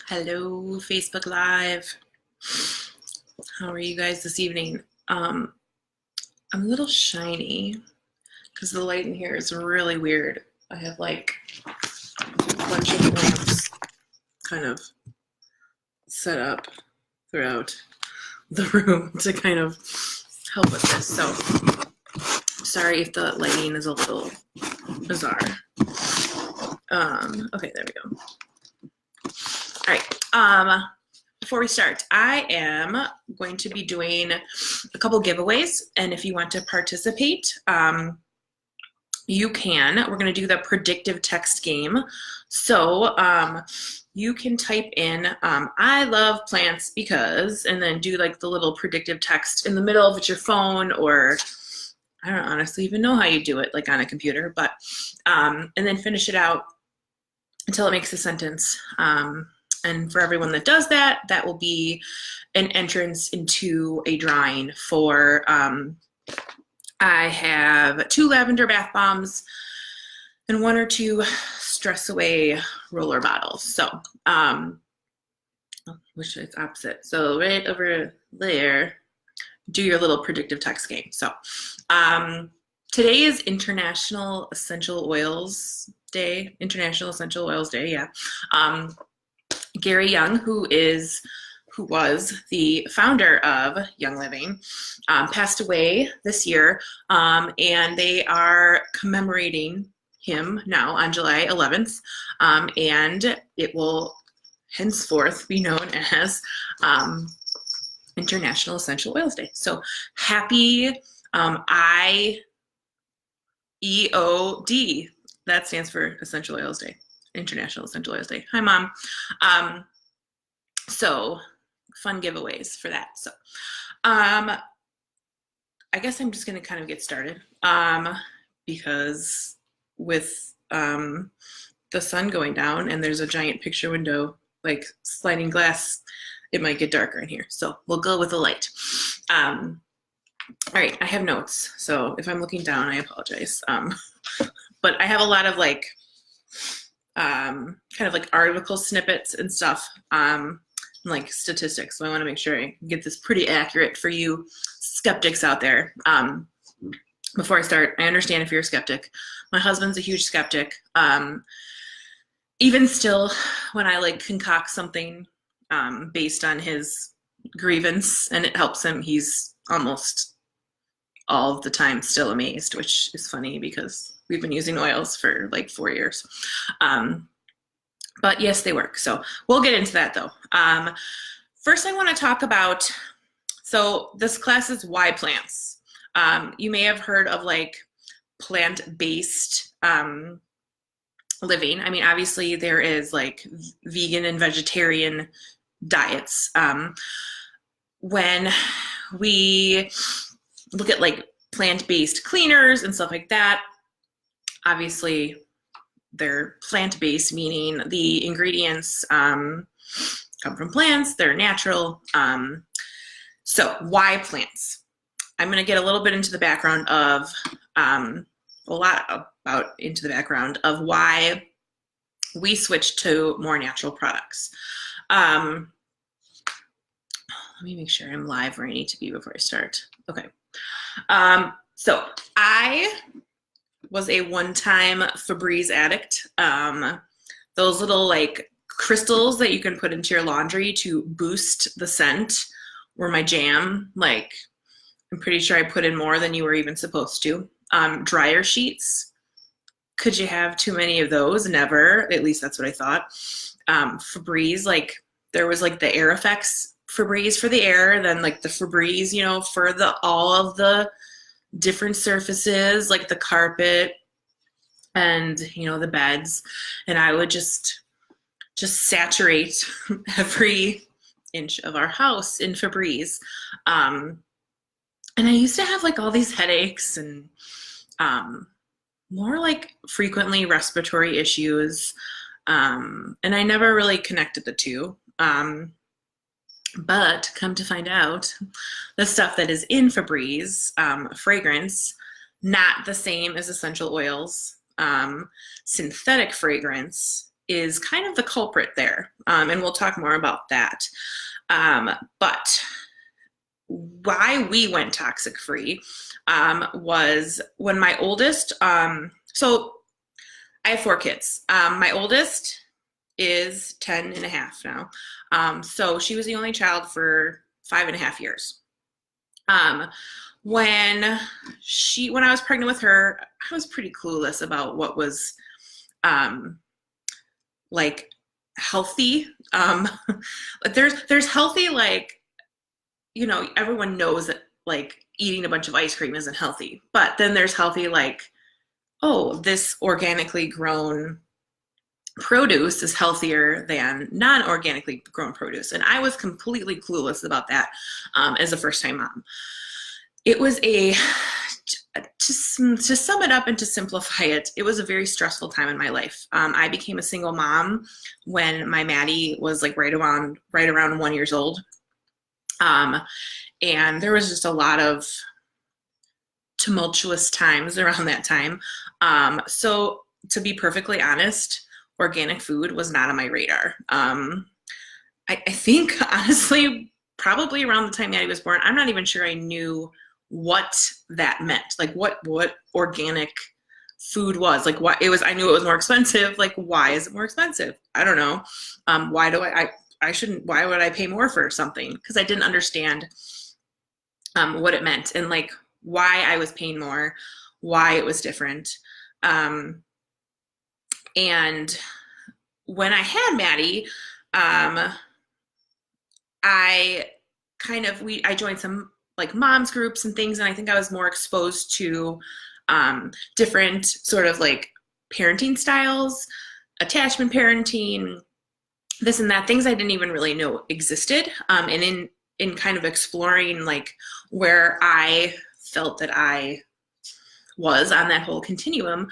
Hello, Facebook Live. How are you guys this evening? I'm a little shiny because the light in here is really weird. I have like a bunch of lamps kind of set up throughout the room to kind of help with this. So sorry if the lighting is a little bizarre. Okay, there we go. All right. Before we start, I am going to be doing a couple giveaways, and if you want to participate, you can. We're going to do the predictive text game. So you can type in I love plants because, and then do like the little predictive text in the middle of your phone, or I don't honestly even know how you do it, like on a computer, but and then finish it out until it makes a sentence. And for everyone that does that, that will be an entrance into a drawing for, I have 2 lavender bath bombs and 1 or 2 stress away roller bottles. So, which is opposite. So right over there, do your little predictive text game. So, today is International Essential Oils Day. International Essential Oils Day, yeah. Gary Young, who was the founder of Young Living, passed away this year, and they are commemorating him now on July 11th, and it will henceforth be known as International Essential Oils Day. So happy IEOD. That stands for Essential Oils Day. International Essential Oils Day. Hi, Mom. So fun giveaways for that. So I guess I'm just going to kind of get started because with the sun going down and there's a giant picture window, like sliding glass, it might get darker in here. So we'll go with the light. All right, I have notes. So if I'm looking down, I apologize. But I have a lot of like kind of like article snippets and stuff, like statistics. So I want to make sure I get this pretty accurate for you skeptics out there. Before I start, I understand if you're a skeptic. My husband's a huge skeptic. Even still, when I like concoct something based on his grievance and it helps him, he's almost all of the time still amazed, which is funny because we've been using oils for like 4 years. But yes, they work. So we'll get into that though. First, I want to talk about, so this class is why plants. You may have heard of like plant-based living. I mean, obviously there is like vegan and vegetarian diets. When we look at like plant-based cleaners and stuff like that, obviously they're plant-based, meaning the ingredients come from plants, they're natural. So why plants? I'm going to get a little bit into the background of, into the background of why we switched to more natural products. Let me make sure I'm live where I need to be before I start. Okay. So I was a one-time Febreze addict. Those little like crystals that you can put into your laundry to boost the scent were my jam. Like, I'm pretty sure I put in more than you were even supposed to. Dryer sheets. Could you have too many of those? Never. At least that's what I thought. Febreze, like there was like the Air Effects Febreze for the air, then like the Febreze, you know, for all of the different surfaces like the carpet and, you know, the beds. And I would just saturate every inch of our house in Febreze. And I used to have like all these headaches and more like frequently respiratory issues. And I never really connected the two. But come to find out, the stuff that is in Febreze, fragrance, not the same as essential oils. synthetic fragrance is kind of the culprit there. And we'll talk more about that. But why we went toxic free was when my oldest, so I have 4 kids. My oldest is 10 and a half now. So she was the only child for 5.5 years. When I was pregnant with her, I was pretty clueless about what was like healthy. There's healthy, like, you know, everyone knows that like eating a bunch of ice cream isn't healthy, but then there's healthy, like, oh, this organically grown produce is healthier than non-organically grown produce. And I was completely clueless about that as a first-time mom. It was to sum it up and to simplify it, it was a very stressful time in my life. I became a single mom when my Maddie was like right around 1 year old. And there was just a lot of tumultuous times around that time. So to be perfectly honest, organic food was not on my radar. I think honestly, probably around the time Maddie was born, I'm not even sure I knew what that meant. Like what organic food was. Like what it was, I knew it was more expensive. Like, why is it more expensive? I don't know. Why would I pay more for something? Because I didn't understand what it meant and like why I was paying more, why it was different. And when I had Maddie, I joined some like moms groups and things, and I think I was more exposed to different sort of like parenting styles, attachment parenting, this and that, things I didn't even really know existed. And in kind of exploring like where I felt that I was on that whole continuum,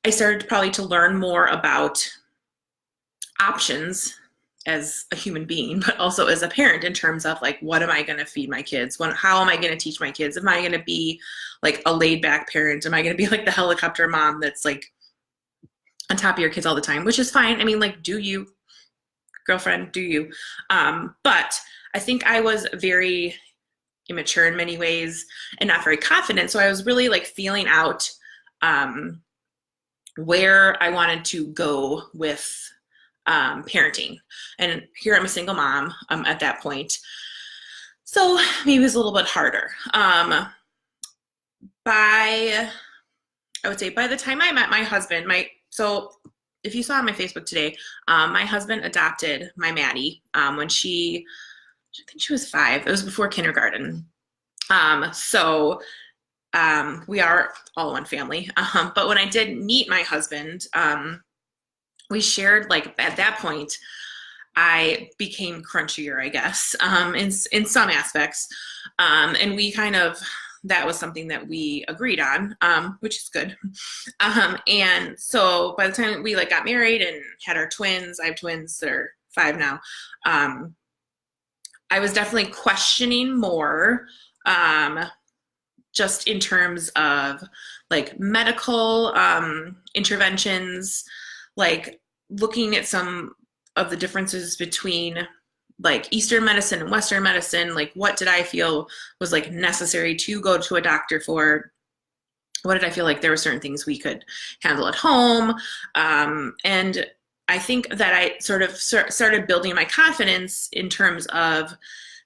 I started probably to learn more about options as a human being, but also as a parent in terms of like, what am I going to feed my kids? How am I going to teach my kids? Am I going to be like a laid back parent? Am I going to be like the helicopter mom that's like on top of your kids all the time, which is fine. I mean, like, do you, girlfriend, do you? But I think I was very immature in many ways and not very confident. So I was really like feeling out where I wanted to go with parenting. And here I'm a single mom at that point. So maybe it was a little bit harder. I would say by the time I met my husband, so if you saw on my Facebook today, my husband adopted my Maddie when I think she was 5. It was before kindergarten. So we are all one family. But when I did meet my husband, we shared, like, at that point, I became crunchier, I guess, in some aspects. And we kind of, that was something that we agreed on, which is good. And so by the time we like got married and had our twins, I have twins that are 5 now. I was definitely questioning more, just in terms of like medical interventions, like looking at some of the differences between like Eastern medicine and Western medicine. Like, what did I feel was like necessary to go to a doctor for? What did I feel like there were certain things we could handle at home? And I think that I sort of started building my confidence in terms of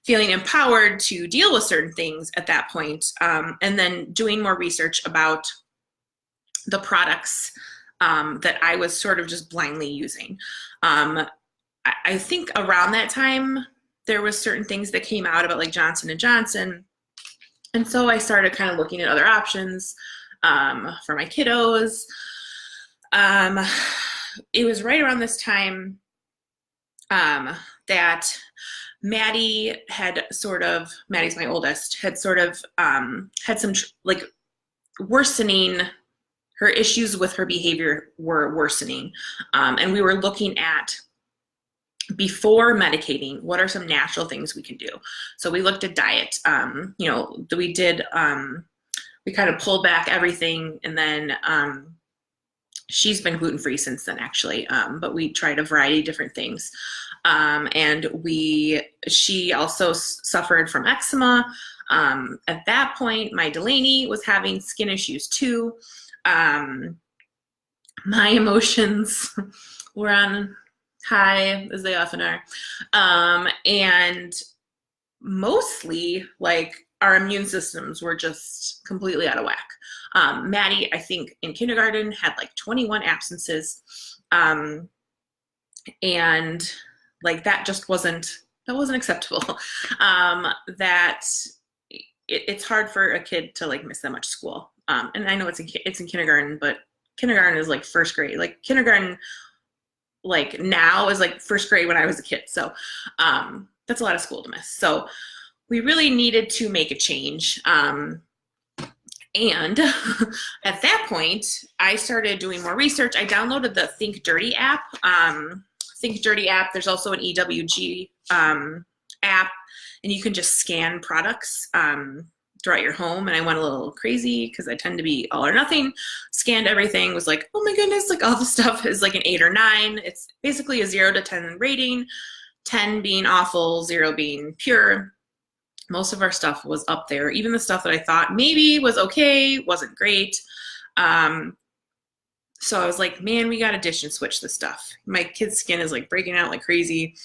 feeling empowered to deal with certain things at that point. And then doing more research about the products that I was sort of just blindly using. I think around that time, there was certain things that came out about like Johnson & Johnson. And so I started kind of looking at other options for my kiddos. It was right around this time that Maddie had sort of, Maddie's my oldest, had sort of had some like worsening. Her issues with her behavior were worsening. And we were looking at, before medicating, what are some natural things we can do? So we looked at diet. We kind of pulled back everything, and then she's been gluten-free since then, actually, but we tried a variety of different things. And she also suffered from eczema. At that point, my Delaney was having skin issues too. My emotions were on high, as they often are. And mostly, like, our immune systems were just completely out of whack. Maddie, I think in kindergarten, had like 21 absences. And like that just wasn't acceptable. It's hard for a kid to like miss that much school. And I know it's in kindergarten, but kindergarten is like first grade. Like kindergarten, like now is like first grade when I was a kid. So that's a lot of school to miss. So we really needed to make a change. And at that point, I started doing more research. I downloaded the Think Dirty app. There's also an EWG app, and you can just scan products throughout your home. And I went a little crazy because I tend to be all or nothing. Scanned everything, was like, oh my goodness, like all the stuff is like an 8 or 9. It's basically a 0 to 10 rating, 10 being awful, 0 being pure. Most of our stuff was up there. Even the stuff that I thought maybe was okay wasn't great. So I was like, man, we got to dish and switch this stuff. My kid's skin is like breaking out like crazy.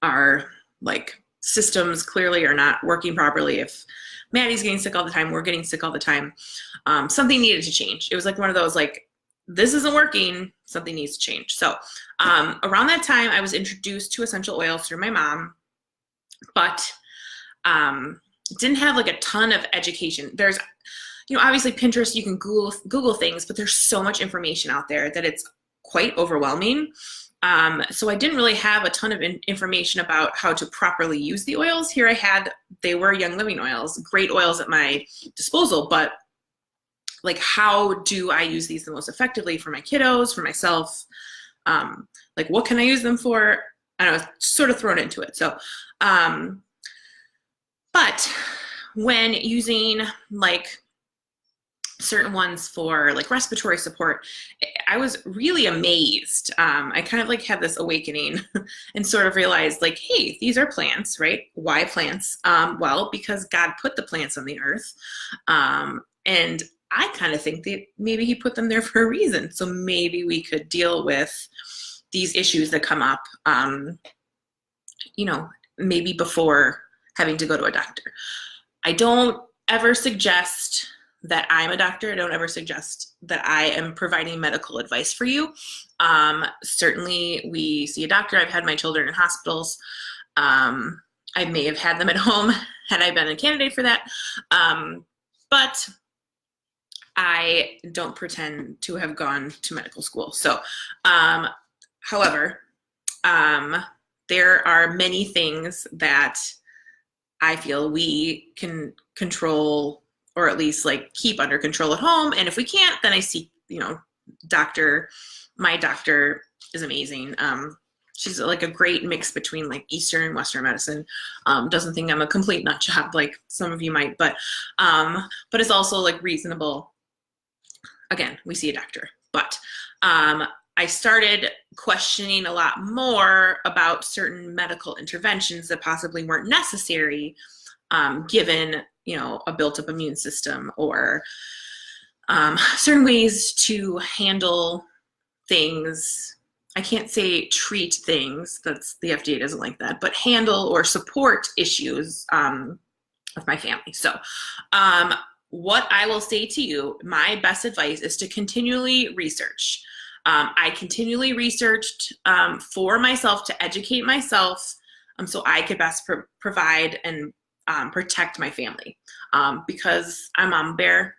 Our like systems clearly are not working properly. If Maddie's getting sick all the time, we're getting sick all the time. Something needed to change. It was like one of those like, this isn't working, something needs to change. So around that time, I was introduced to essential oils through my mom, but didn't have like a ton of education. There's, obviously Pinterest, you can Google things, but there's so much information out there that it's quite overwhelming. So I didn't really have a ton of information about how to properly use the oils. Here they were Young Living oils, great oils at my disposal, but like, how do I use these the most effectively for my kiddos, for myself? Like, what can I use them for? And I was sort of thrown into it. So, but when using like certain ones for like respiratory support, I was really amazed. I kind of like had this awakening and sort of realized like, hey, these are plants, right? Why plants? Well, because God put the plants on the earth. And I kind of think that maybe he put them there for a reason. So maybe we could deal with these issues that come up, maybe before having to go to a doctor. I don't ever suggest that I'm a doctor. I don't ever suggest that I am providing medical advice for you. Certainly we see a doctor. I've had my children in hospitals. I may have had them at home had I been a candidate for that. But I don't pretend to have gone to medical school. So, however, there are many things that I feel we can control, or at least like keep under control at home. And if we can't, then I seek, doctor. My doctor is amazing. She's like a great mix between like Eastern and Western medicine. Doesn't think I'm a complete nut job like some of you might, but it's also like reasonable. Again, we see a doctor, but I started questioning a lot more about certain medical interventions that possibly weren't necessary, given, a built-up immune system, or certain ways to handle things. I can't say treat things, that's the FDA doesn't like that, but handle or support issues with my family. So what I will say to you, my best advice is to continually research. I continually researched for myself to educate myself so I could best provide and protect my family. Because I'm mom bear.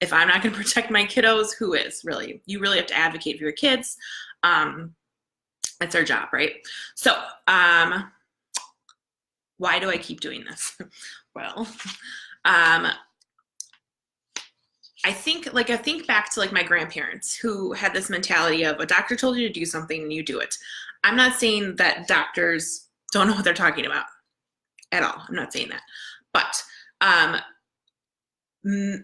If I'm not going to protect my kiddos, who is really? You really have to advocate for your kids. That's our job, right? So why do I keep doing this? Well, I think back to like my grandparents who had this mentality of a doctor told you to do something and you do it. I'm not saying that doctors don't know what they're talking about at all. I'm not saying that. But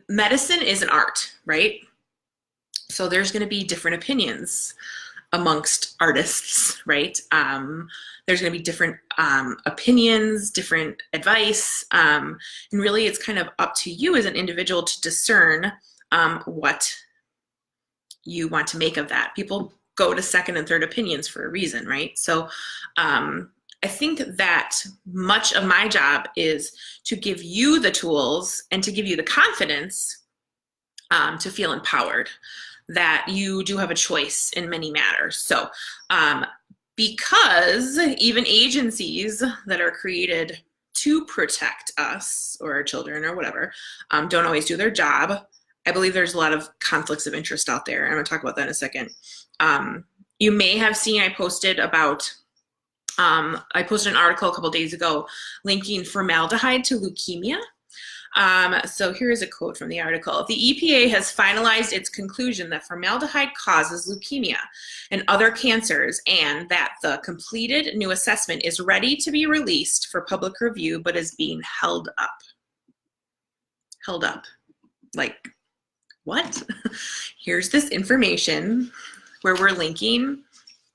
medicine is an art, right? So there's going to be different opinions amongst artists, right? There's going to be different opinions, different advice, and really it's kind of up to you as an individual to discern what you want to make of that. People go to second and third opinions for a reason, right? So I think that much of my job is to give you the tools and to give you the confidence to feel empowered, that you do have a choice in many matters. So because even agencies that are created to protect us or our children or whatever don't always do their job, I believe there's a lot of conflicts of interest out there. I'm going to talk about that in a second. You may have seen I posted an article a couple days ago linking formaldehyde to leukemia. So here's a quote from the article. The EPA has finalized its conclusion that formaldehyde causes leukemia and other cancers, and that the completed new assessment is ready to be released for public review, but is being held up. Held up. Like, what? Here's this information where we're linking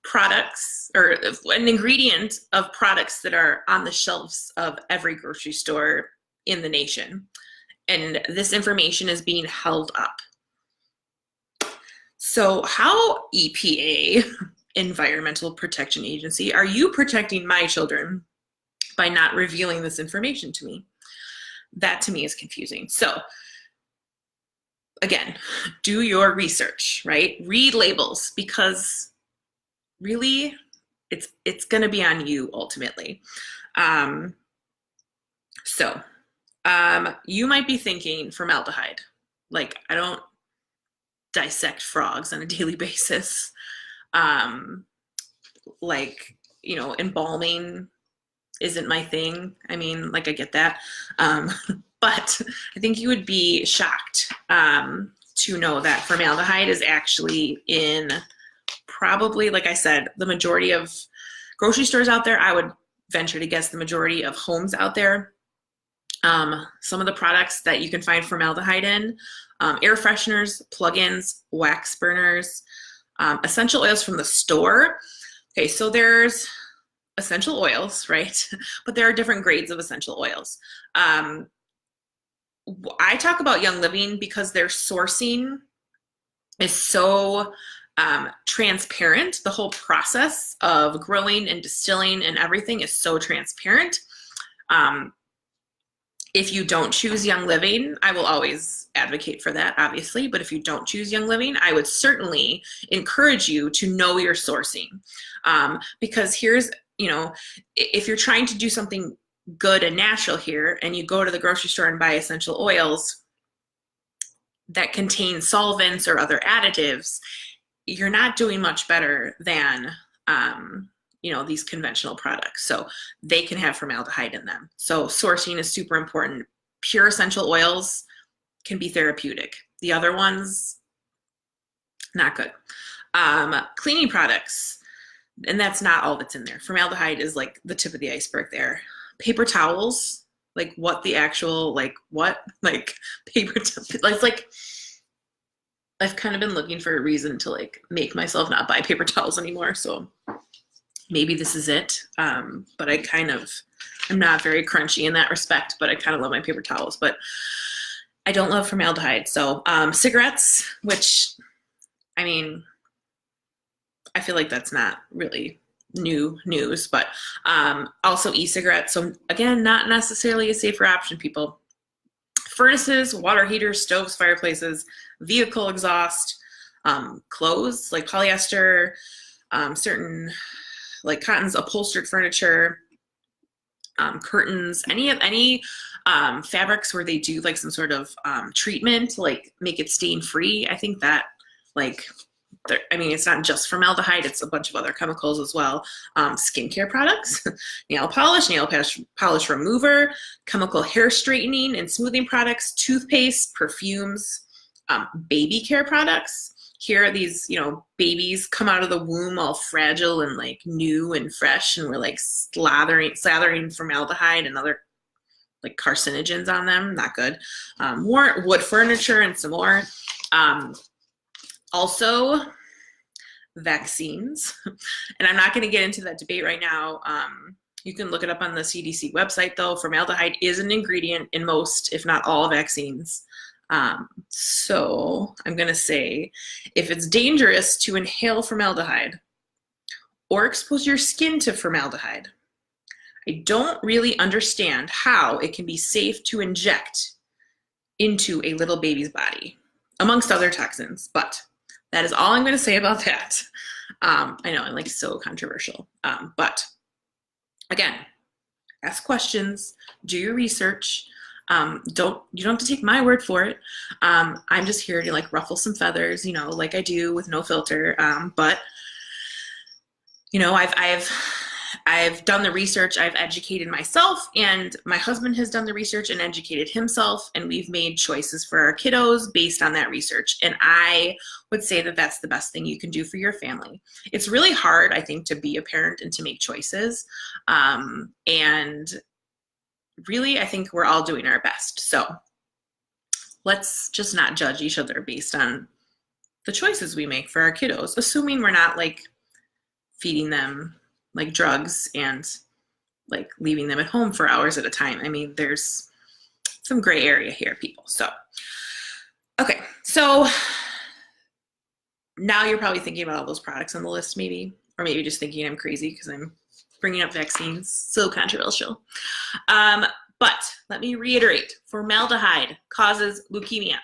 products or an ingredient of products that are on the shelves of every grocery store in the nation. And this information is being held up. So how, EPA, Environmental Protection Agency, are you protecting my children by not revealing this information to me? That to me is confusing. So again, do your research, right? Read labels, because really it's going to be on you ultimately. You might be thinking formaldehyde. Like, I don't dissect frogs on a daily basis. Embalming isn't my thing. I mean, like, I get that. But I think you would be shocked to know that formaldehyde is actually in probably, like I said, the majority of grocery stores out there. I would venture to guess the majority of homes out there. Some of the products that you can find formaldehyde in, air fresheners, plug-ins, wax burners, essential oils from the store. Okay, so there's essential oils, right? But there are different grades of essential oils. I talk about Young Living because their sourcing is so transparent. The whole process of growing and distilling and everything is so transparent. If you don't choose Young Living, I will always advocate for that, obviously. But if you don't choose Young Living, I would certainly encourage you to know your sourcing. Because here's, if you're trying to do something good and natural here, and you go to the grocery store and buy essential oils that contain solvents or other additives, you're not doing much better than these conventional products. So they can have formaldehyde in them. So sourcing is super important. Pure essential oils can be therapeutic. The other ones, not good. Cleaning products, and that's not all that's in there. Formaldehyde is like the tip of the iceberg there. Paper towels, like what the actual, paper towels, I've kind of been looking for a reason to make myself not buy paper towels anymore. So maybe this is it. But I'm not very crunchy in that respect, but I kind of love my paper towels, but I don't love formaldehyde. So cigarettes, which, I mean, I feel like that's not really new news, but also e-cigarettes. So again, not necessarily a safer option, people. Furnaces, water heaters, stoves, fireplaces, vehicle exhaust, clothes like polyester, certain like cottons, upholstered furniture, curtains, any fabrics where they do like some sort of treatment to like make it stain free. I think that it's not just formaldehyde, it's a bunch of other chemicals as well. Skincare products, nail polish remover, chemical hair straightening and smoothing products, toothpaste, perfumes, baby care products. Here are these, babies come out of the womb all fragile and like new and fresh, and we're like slathering formaldehyde and other like carcinogens on them. Not good. More wood furniture and some more. Also, vaccines. And I'm not going to get into that debate right now. You can look it up on the CDC website, though. Formaldehyde is an ingredient in most, if not all, vaccines. So I'm going to say if it's dangerous to inhale formaldehyde or expose your skin to formaldehyde, I don't really understand how it can be safe to inject into a little baby's body, amongst other toxins. But that is all I'm going to say about that. I know I'm like so controversial, but again, ask questions, do your research. You don't have to take my word for it. I'm just here to like ruffle some feathers, you know, like I do with no filter. But you know, I've done the research, I've educated myself, and my husband has done the research and educated himself, and we've made choices for our kiddos based on that research. And I would say that that's the best thing you can do for your family. It's really hard, I think, to be a parent and to make choices. And really, I think we're all doing our best. So let's just not judge each other based on the choices we make for our kiddos, assuming we're not like feeding them like drugs and like leaving them at home for hours at a time. I mean, there's some gray area here, people. So, okay. So now you're probably thinking about all those products on the list maybe, or maybe just thinking I'm crazy because I'm bringing up vaccines. So controversial. But let me reiterate, formaldehyde causes leukemia.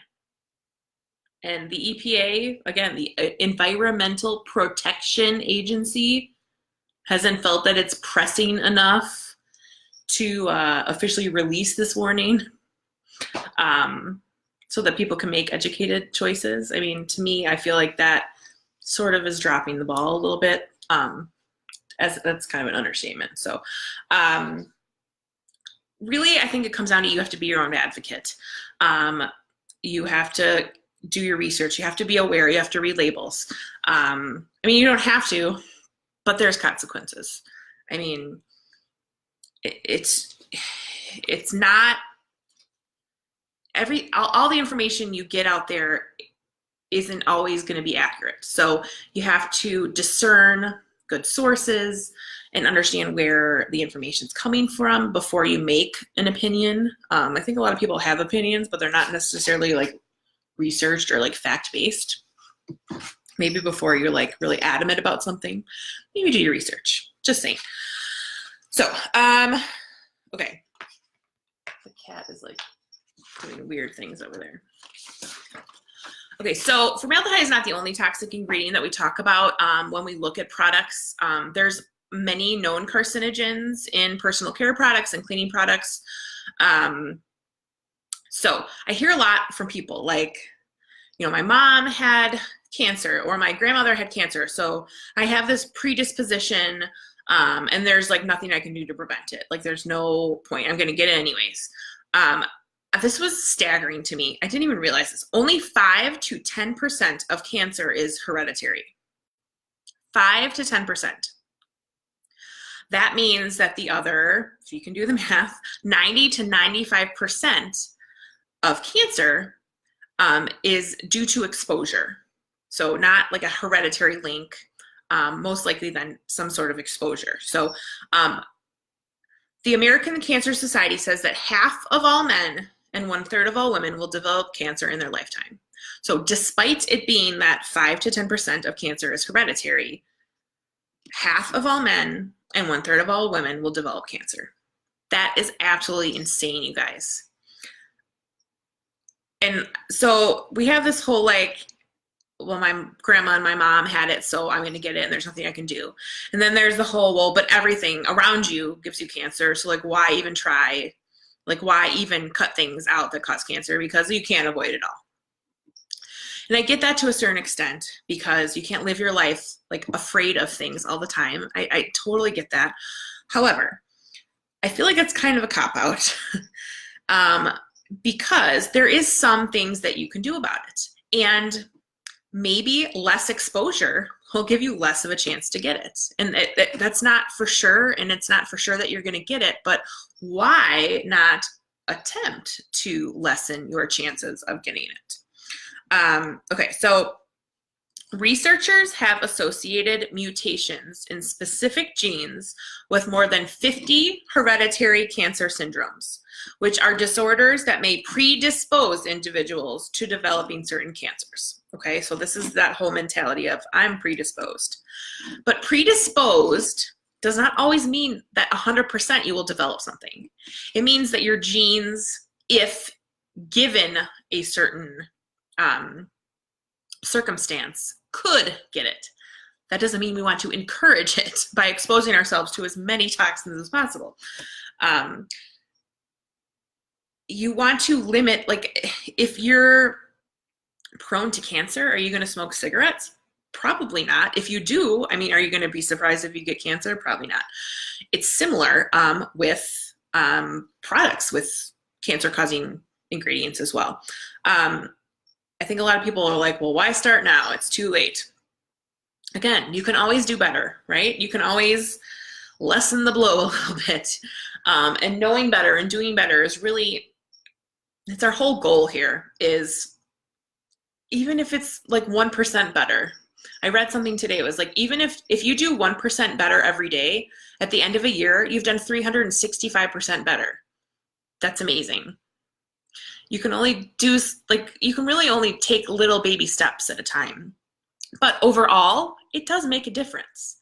And the EPA, again, the Environmental Protection Agency, hasn't felt that it's pressing enough to officially release this warning so that people can make educated choices. I mean, to me, I feel like that sort of is dropping the ball a little bit. As that's kind of an understatement. So really, I think it comes down to you have to be your own advocate. You have to do your research. You have to be aware. You have to read labels. I mean, you don't have to, but there's consequences. I mean, it's not all the information you get out there isn't always going to be accurate. So you have to discern good sources and understand where the information's coming from before you make an opinion. I think a lot of people have opinions, but they're not necessarily like researched or like fact-based. Maybe before you're like really adamant about something, maybe do your research. Just saying. So, okay. The cat is like doing weird things over there. Okay, so formaldehyde is not the only toxic ingredient that we talk about when we look at products. There's many known carcinogens in personal care products and cleaning products. So I hear a lot from people like, you know, my mom had cancer or my grandmother had cancer, so I have this predisposition and there's like nothing I can do to prevent it. Like there's no point, I'm gonna get it anyways. This was staggering to me. I didn't even realize this. Only 5 to 10% of cancer is hereditary. 5 to 10%. That means that the other, if you can do the math, 90 to 95% of cancer is due to exposure. So not like a hereditary link, most likely then some sort of exposure. So the American Cancer Society says that half of all men and 1/3 of all women will develop cancer in their lifetime. So despite it being that 5 to 10% of cancer is hereditary, half of all men and 1/3 of all women will develop cancer. That is absolutely insane, you guys. And so we have this whole like, well, my grandma and my mom had it, so I'm going to get it and there's nothing I can do. And then there's the whole, well, but everything around you gives you cancer. So like, why even try? Like, why even cut things out that cause cancer? Because you can't avoid it all. And I get that to a certain extent because you can't live your life like afraid of things all the time. I totally get that. However, I feel like it's kind of a cop-out because there is some things that you can do about it. And maybe less exposure will give you less of a chance to get it. And that's not for sure, and it's not for sure that you're going to get it, but why not attempt to lessen your chances of getting it? Okay, so Researchers have associated mutations in specific genes with more than 50 hereditary cancer syndromes, which are disorders that may predispose individuals to developing certain cancers. Okay, so this is that whole mentality of I'm predisposed. But predisposed does not always mean that 100% you will develop something. It means that your genes, if given a certain circumstance, could get it. That doesn't mean we want to encourage it by exposing ourselves to as many toxins as possible. You want to limit, like, if you're prone to cancer, are you going to smoke cigarettes? Probably not. If you do, I mean, are you going to be surprised if you get cancer? Probably not. It's similar with products with cancer-causing ingredients as well. I think a lot of people are like, well, why start now? It's too late. Again, you can always do better, right? You can always lessen the blow a little bit. And knowing better and doing better is really, it's our whole goal here, is even if it's like 1% better. I read something today. It was like, even if you do 1% better every day, at the end of a year, you've done 365% better. That's amazing. You can only do, like, you can really only take little baby steps at a time. But overall, it does make a difference.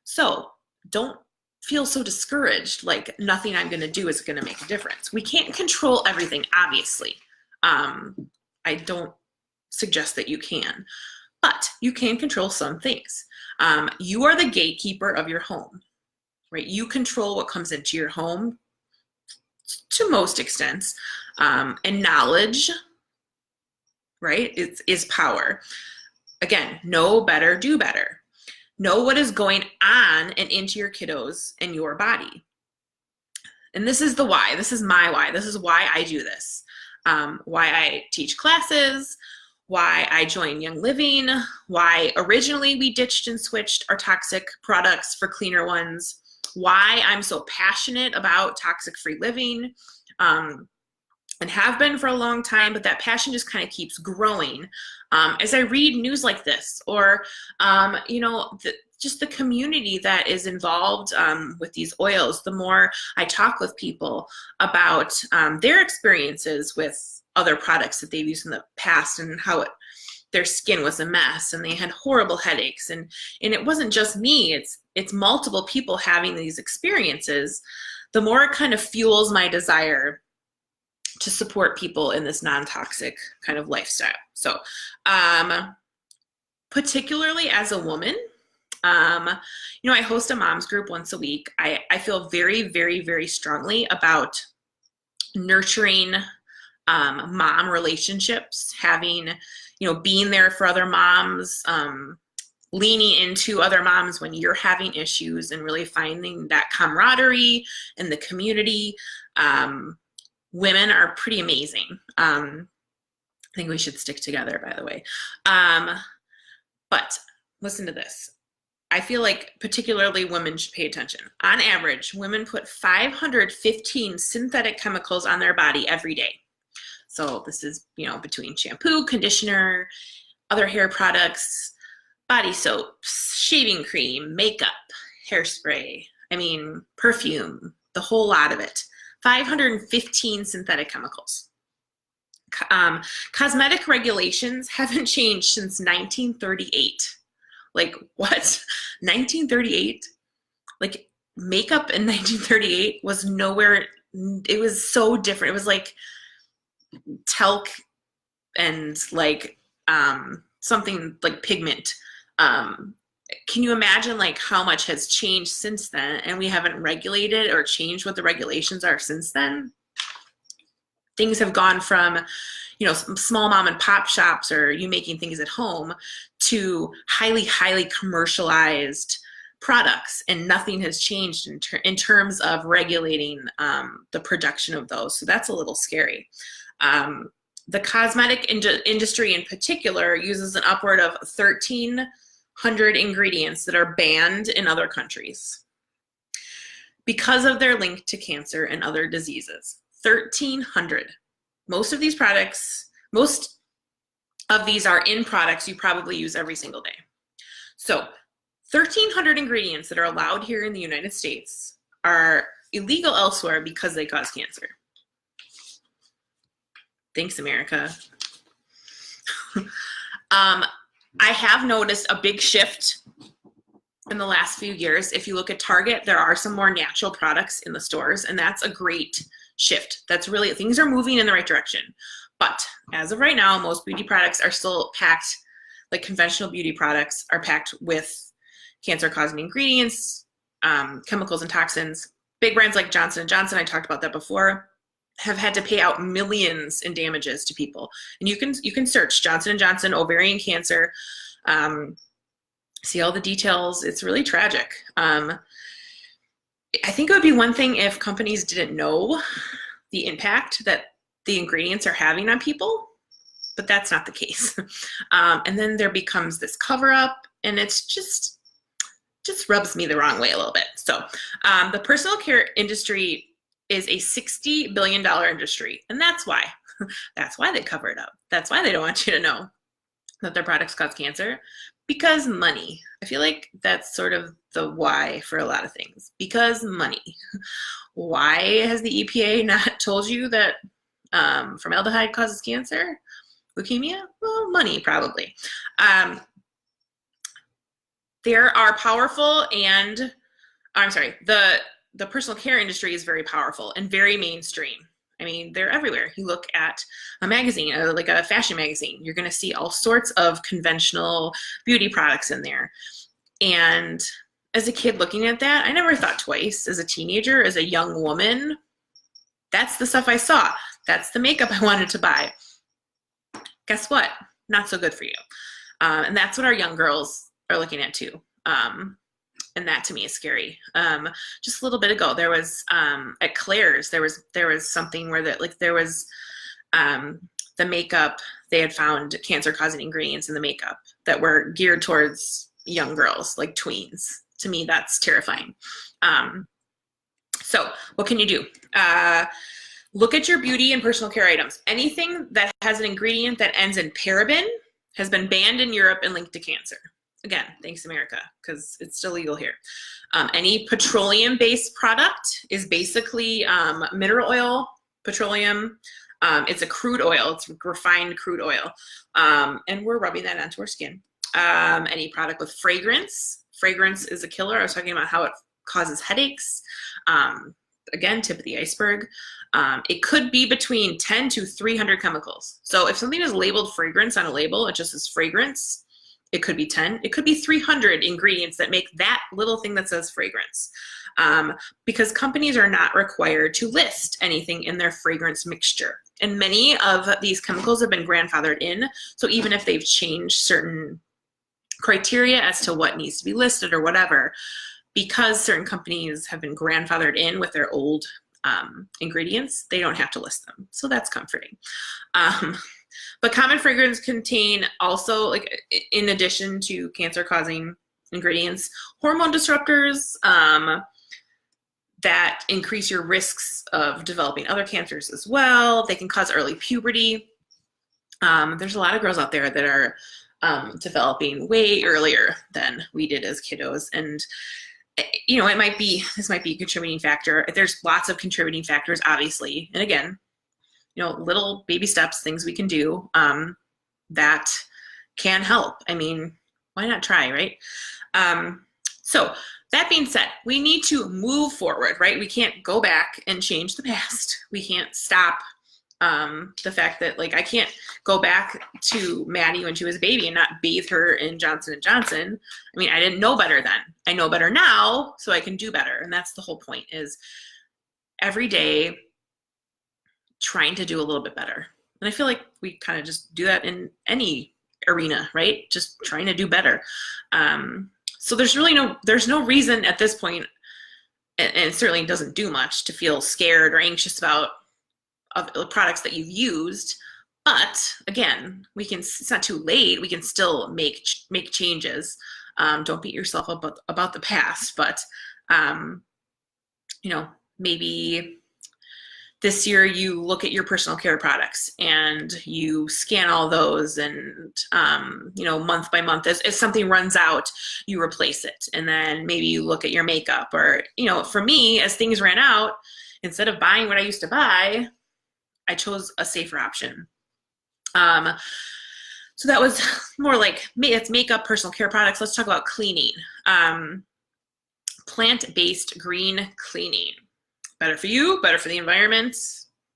So don't feel so discouraged, like nothing I'm going to do is going to make a difference. We can't control everything, obviously. I don't suggest that you can. But you can control some things. You are the gatekeeper of your home, right? You control what comes into your home to most extents. And knowledge, right, is power. Again, know better, do better. Know what is going on and into your kiddos and your body. And this is the why. This is my why. This is why I do this. Why I teach classes, why I joined Young Living, why originally we ditched and switched our toxic products for cleaner ones, why I'm so passionate about toxic-free living, and have been for a long time, but that passion just kind of keeps growing as I read news like this, or just the community that is involved with these oils. The more I talk with people about their experiences with other products that they've used in the past, and how their skin was a mess and they had horrible headaches, and it wasn't just me, it's multiple people having these experiences, the more it kind of fuels my desire to support people in this non-toxic kind of lifestyle. So particularly as a woman, I host a mom's group once a week. I feel very, very, very strongly about nurturing mom relationships, having, being there for other moms, leaning into other moms when you're having issues, and really finding that camaraderie in the community. Women are pretty amazing. I think we should stick together, by the way. But listen to this. I feel like particularly women should pay attention. On average, women put 515 synthetic chemicals on their body every day. So this is, between shampoo, conditioner, other hair products, body soaps, shaving cream, makeup, hairspray, perfume, the whole lot of it. 515 synthetic chemicals. Cosmetic regulations haven't changed since 1938. Like, what? 1938? Like, makeup in 1938 was nowhere, it was so different. It was like talc and like something like pigment. Can you imagine like how much has changed since then, and we haven't regulated or changed what the regulations are since then? Things have gone from, small mom and pop shops, or you making things at home, to highly, highly commercialized products, and nothing has changed in terms of regulating the production of those. So that's a little scary. The cosmetic industry in particular uses an upward of 1,300 ingredients that are banned in other countries because of their link to cancer and other diseases. 1,300. Most of these products, most of these are in products you probably use every single day. So 1,300 ingredients that are allowed here in the United States are illegal elsewhere because they cause cancer. Thanks, America. I have noticed a big shift in the last few years. If you look at Target, there are some more natural products in the stores, and that's a great shift. That's really, things are moving in the right direction. But as of right now, most beauty products are still packed, like conventional beauty products are packed with cancer-causing ingredients, chemicals and toxins. Big brands like Johnson & Johnson, I talked about that before, have had to pay out millions in damages to people. And you can search Johnson & Johnson ovarian cancer, see all the details. It's really tragic. I think it would be one thing if companies didn't know the impact that the ingredients are having on people, but that's not the case. And then there becomes this cover up, and it's just rubs me the wrong way a little bit. So the personal care industry is a $60 billion industry, and that's why they cover it up. That's why they don't want you to know that their products cause cancer, because money. I feel like that's sort of the why for a lot of things, because money. Why has the EPA not told you that formaldehyde causes cancer? Leukemia? Well, money, probably. There are powerful and, I'm sorry, the personal care industry is very powerful and very mainstream. I mean, they're everywhere. You look at a magazine, like a fashion magazine, you're going to see all sorts of conventional beauty products in there. And as a kid looking at that, I never thought twice. As a teenager, as a young woman, that's the stuff I saw. That's the makeup I wanted to buy. Guess what? Not so good for you. And that's what our young girls are looking at too. And that to me is scary. Just a little bit ago, there was at Claire's, there was something where there was the makeup, they had found cancer-causing ingredients in the makeup that were geared towards young girls, like tweens. To me, that's terrifying. So what can you do? Look at your beauty and personal care items. Anything that has an ingredient that ends in paraben has been banned in Europe and linked to cancer. Again, thanks America, because it's still legal here. Any petroleum-based product is basically mineral oil, petroleum. It's a crude oil. It's refined crude oil. And we're rubbing that onto our skin. Any product with fragrance. Fragrance is a killer. I was talking about how it causes headaches. Again, tip of the iceberg. It could be between 10 to 300 chemicals. So if something is labeled fragrance on a label, it just says fragrance. It could be 10, it could be 300 ingredients that make that little thing that says fragrance. Because companies are not required to list anything in their fragrance mixture. And many of these chemicals have been grandfathered in. So even if they've changed certain criteria as to what needs to be listed or whatever, because certain companies have been grandfathered in with their old ingredients, they don't have to list them. So that's comforting. But common fragrances contain also, like, in addition to cancer-causing ingredients, hormone disruptors that increase your risks of developing other cancers as well. They can cause early puberty. There's a lot of girls out there that are developing way earlier than we did as kiddos. And, you know, this might be a contributing factor. There's lots of contributing factors, obviously. And again, you know, little baby steps, things we can do that can help. I mean, why not try, right? So that being said, we need to move forward, right? We can't go back and change the past. We can't stop the fact that, like, I can't go back to Maddie when she was a baby and not bathe her in Johnson & Johnson. I mean, I didn't know better then. I know better now, so I can do better. And that's the whole point, is every day trying to do a little bit better. And I feel like we kind of just do that in any arena, right? Just trying to do better. So there's no reason at this point, and it certainly doesn't do much, to feel scared or anxious about products that you've used. But again, it's not too late. We can still make changes. Don't beat yourself up about the past, but you know, maybe this year you look at your personal care products and you scan all those, and month by month, as something runs out, you replace it. And then maybe you look at your makeup, or for me, as things ran out, instead of buying what I used to buy, I chose a safer option. So that was more like, it's makeup, personal care products. Let's talk about cleaning. Plant-based green cleaning. Better for you, better for the environment,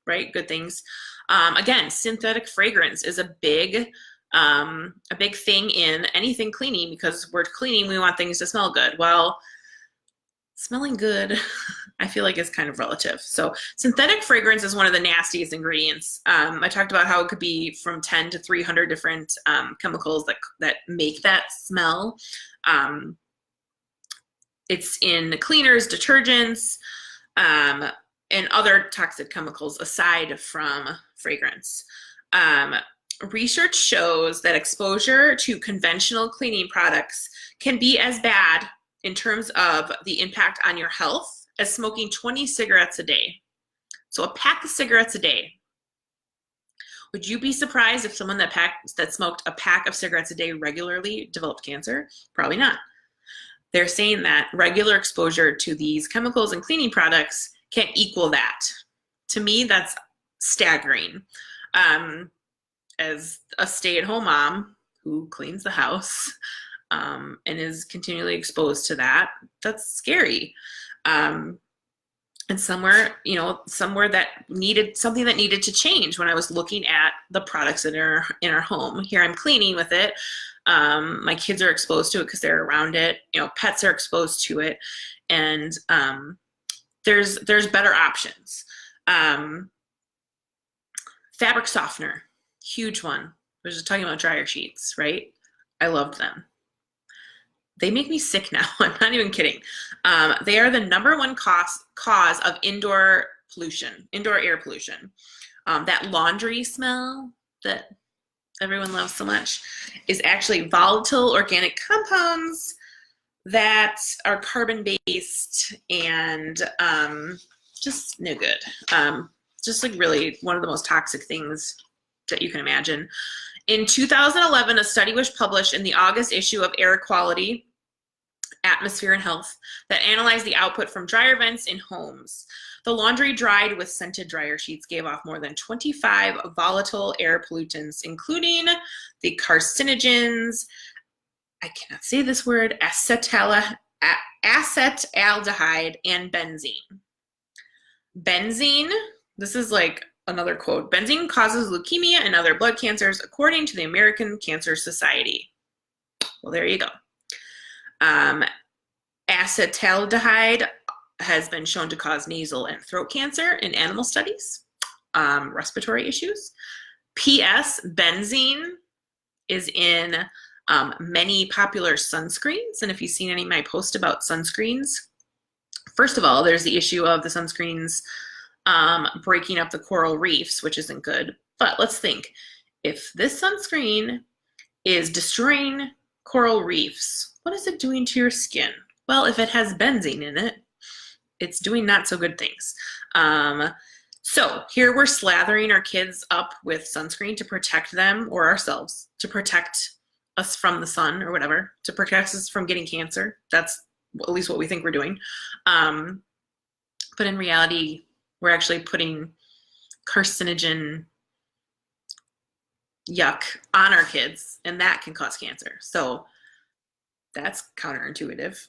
right? Good things. Again, synthetic fragrance is a big thing in anything cleaning, because we're cleaning, we want things to smell good. Well, smelling good, I feel like, is kind of relative. So synthetic fragrance is one of the nastiest ingredients. I talked about how it could be from 10 to 300 different chemicals that make that smell. It's in cleaners, detergents, and other toxic chemicals aside from fragrance. Research shows that exposure to conventional cleaning products can be as bad in terms of the impact on your health as smoking 20 cigarettes a day. So a pack of cigarettes a day. Would you be surprised if someone that smoked a pack of cigarettes a day regularly developed cancer? Probably not. They're saying that regular exposure to these chemicals and cleaning products can equal that. To me, that's staggering. As a stay-at-home mom who cleans the house and is continually exposed to that, that's scary. And somewhere that needed to change when I was looking at the products in our home. Here I'm cleaning with it. My kids are exposed to it because they're around it. Pets are exposed to it, and there's better options. Fabric softener, huge one. I was just talking about dryer sheets, right? I loved them. They make me sick now. I'm not even kidding. They are the number one cause of indoor air pollution. That laundry smell that everyone loves so much is actually volatile organic compounds that are carbon-based and just no good. Just like really one of the most toxic things that you can imagine. In 2011, a study was published in the August issue of Air Quality, Atmosphere and Health that analyzed the output from dryer vents in homes. The laundry dried with scented dryer sheets gave off more than 25 volatile air pollutants, including the carcinogens, I cannot say this word, acetaldehyde, and benzene. Benzene, this is like another quote, benzene causes leukemia and other blood cancers, according to the American Cancer Society. Well, there you go. Acetaldehyde has been shown to cause nasal and throat cancer in animal studies, respiratory issues. P.S. Benzene is in many popular sunscreens. And if you've seen any of my posts about sunscreens, first of all, there's the issue of the sunscreens breaking up the coral reefs, which isn't good. But let's think, if this sunscreen is destroying coral reefs, what is it doing to your skin? Well, if it has benzene in it, it's doing not so good things. So here we're slathering our kids up with sunscreen to protect them, or ourselves, to protect us from the sun or whatever, to protect us from getting cancer. That's at least what we think we're doing. But in reality, we're actually putting carcinogen yuck on our kids, and that can cause cancer. So that's counterintuitive.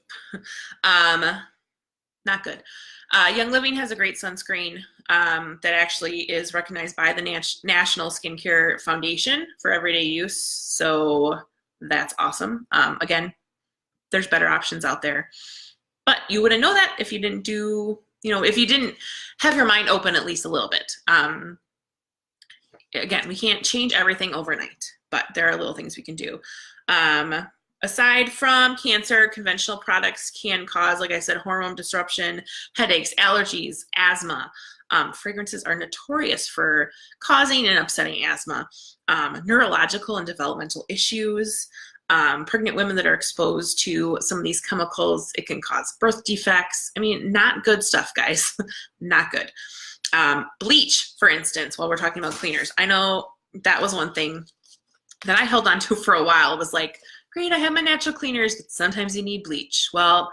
Not good. Young Living has a great sunscreen that actually is recognized by the National Skincare Foundation for everyday use. So that's awesome. Again, there's better options out there. But you wouldn't know that if you didn't if you didn't have your mind open at least a little bit. Again, we can't change everything overnight, but there are little things we can do. Aside from cancer, conventional products can cause, like I said, hormone disruption, headaches, allergies, asthma. Fragrances are notorious for causing and upsetting asthma, neurological and developmental issues. Pregnant women that are exposed to some of these chemicals, it can cause birth defects. I mean, not good stuff, guys. Not good. Bleach, for instance, while we're talking about cleaners. I know that was one thing that I held on to for a while. It was like, great, I have my natural cleaners, but sometimes you need bleach. Well,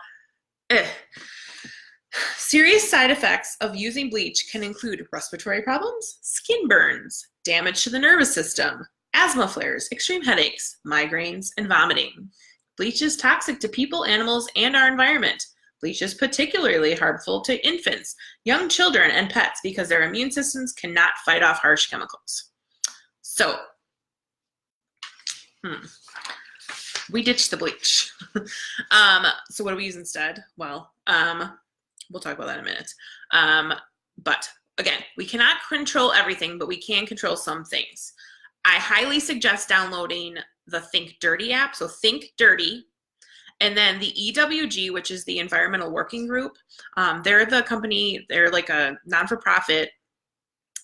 serious side effects of using bleach can include respiratory problems, skin burns, damage to the nervous system, asthma flares, extreme headaches, migraines, and vomiting. Bleach is toxic to people, animals, and our environment. Bleach is particularly harmful to infants, young children, and pets because their immune systems cannot fight off harsh chemicals. So, we ditched the bleach. So what do we use instead? Well, we'll talk about that in a minute. But again, we cannot control everything, but we can control some things. I highly suggest downloading the Think Dirty app. So Think Dirty. And then the EWG, which is the Environmental Working Group. They're the company, they're like a non-for-profit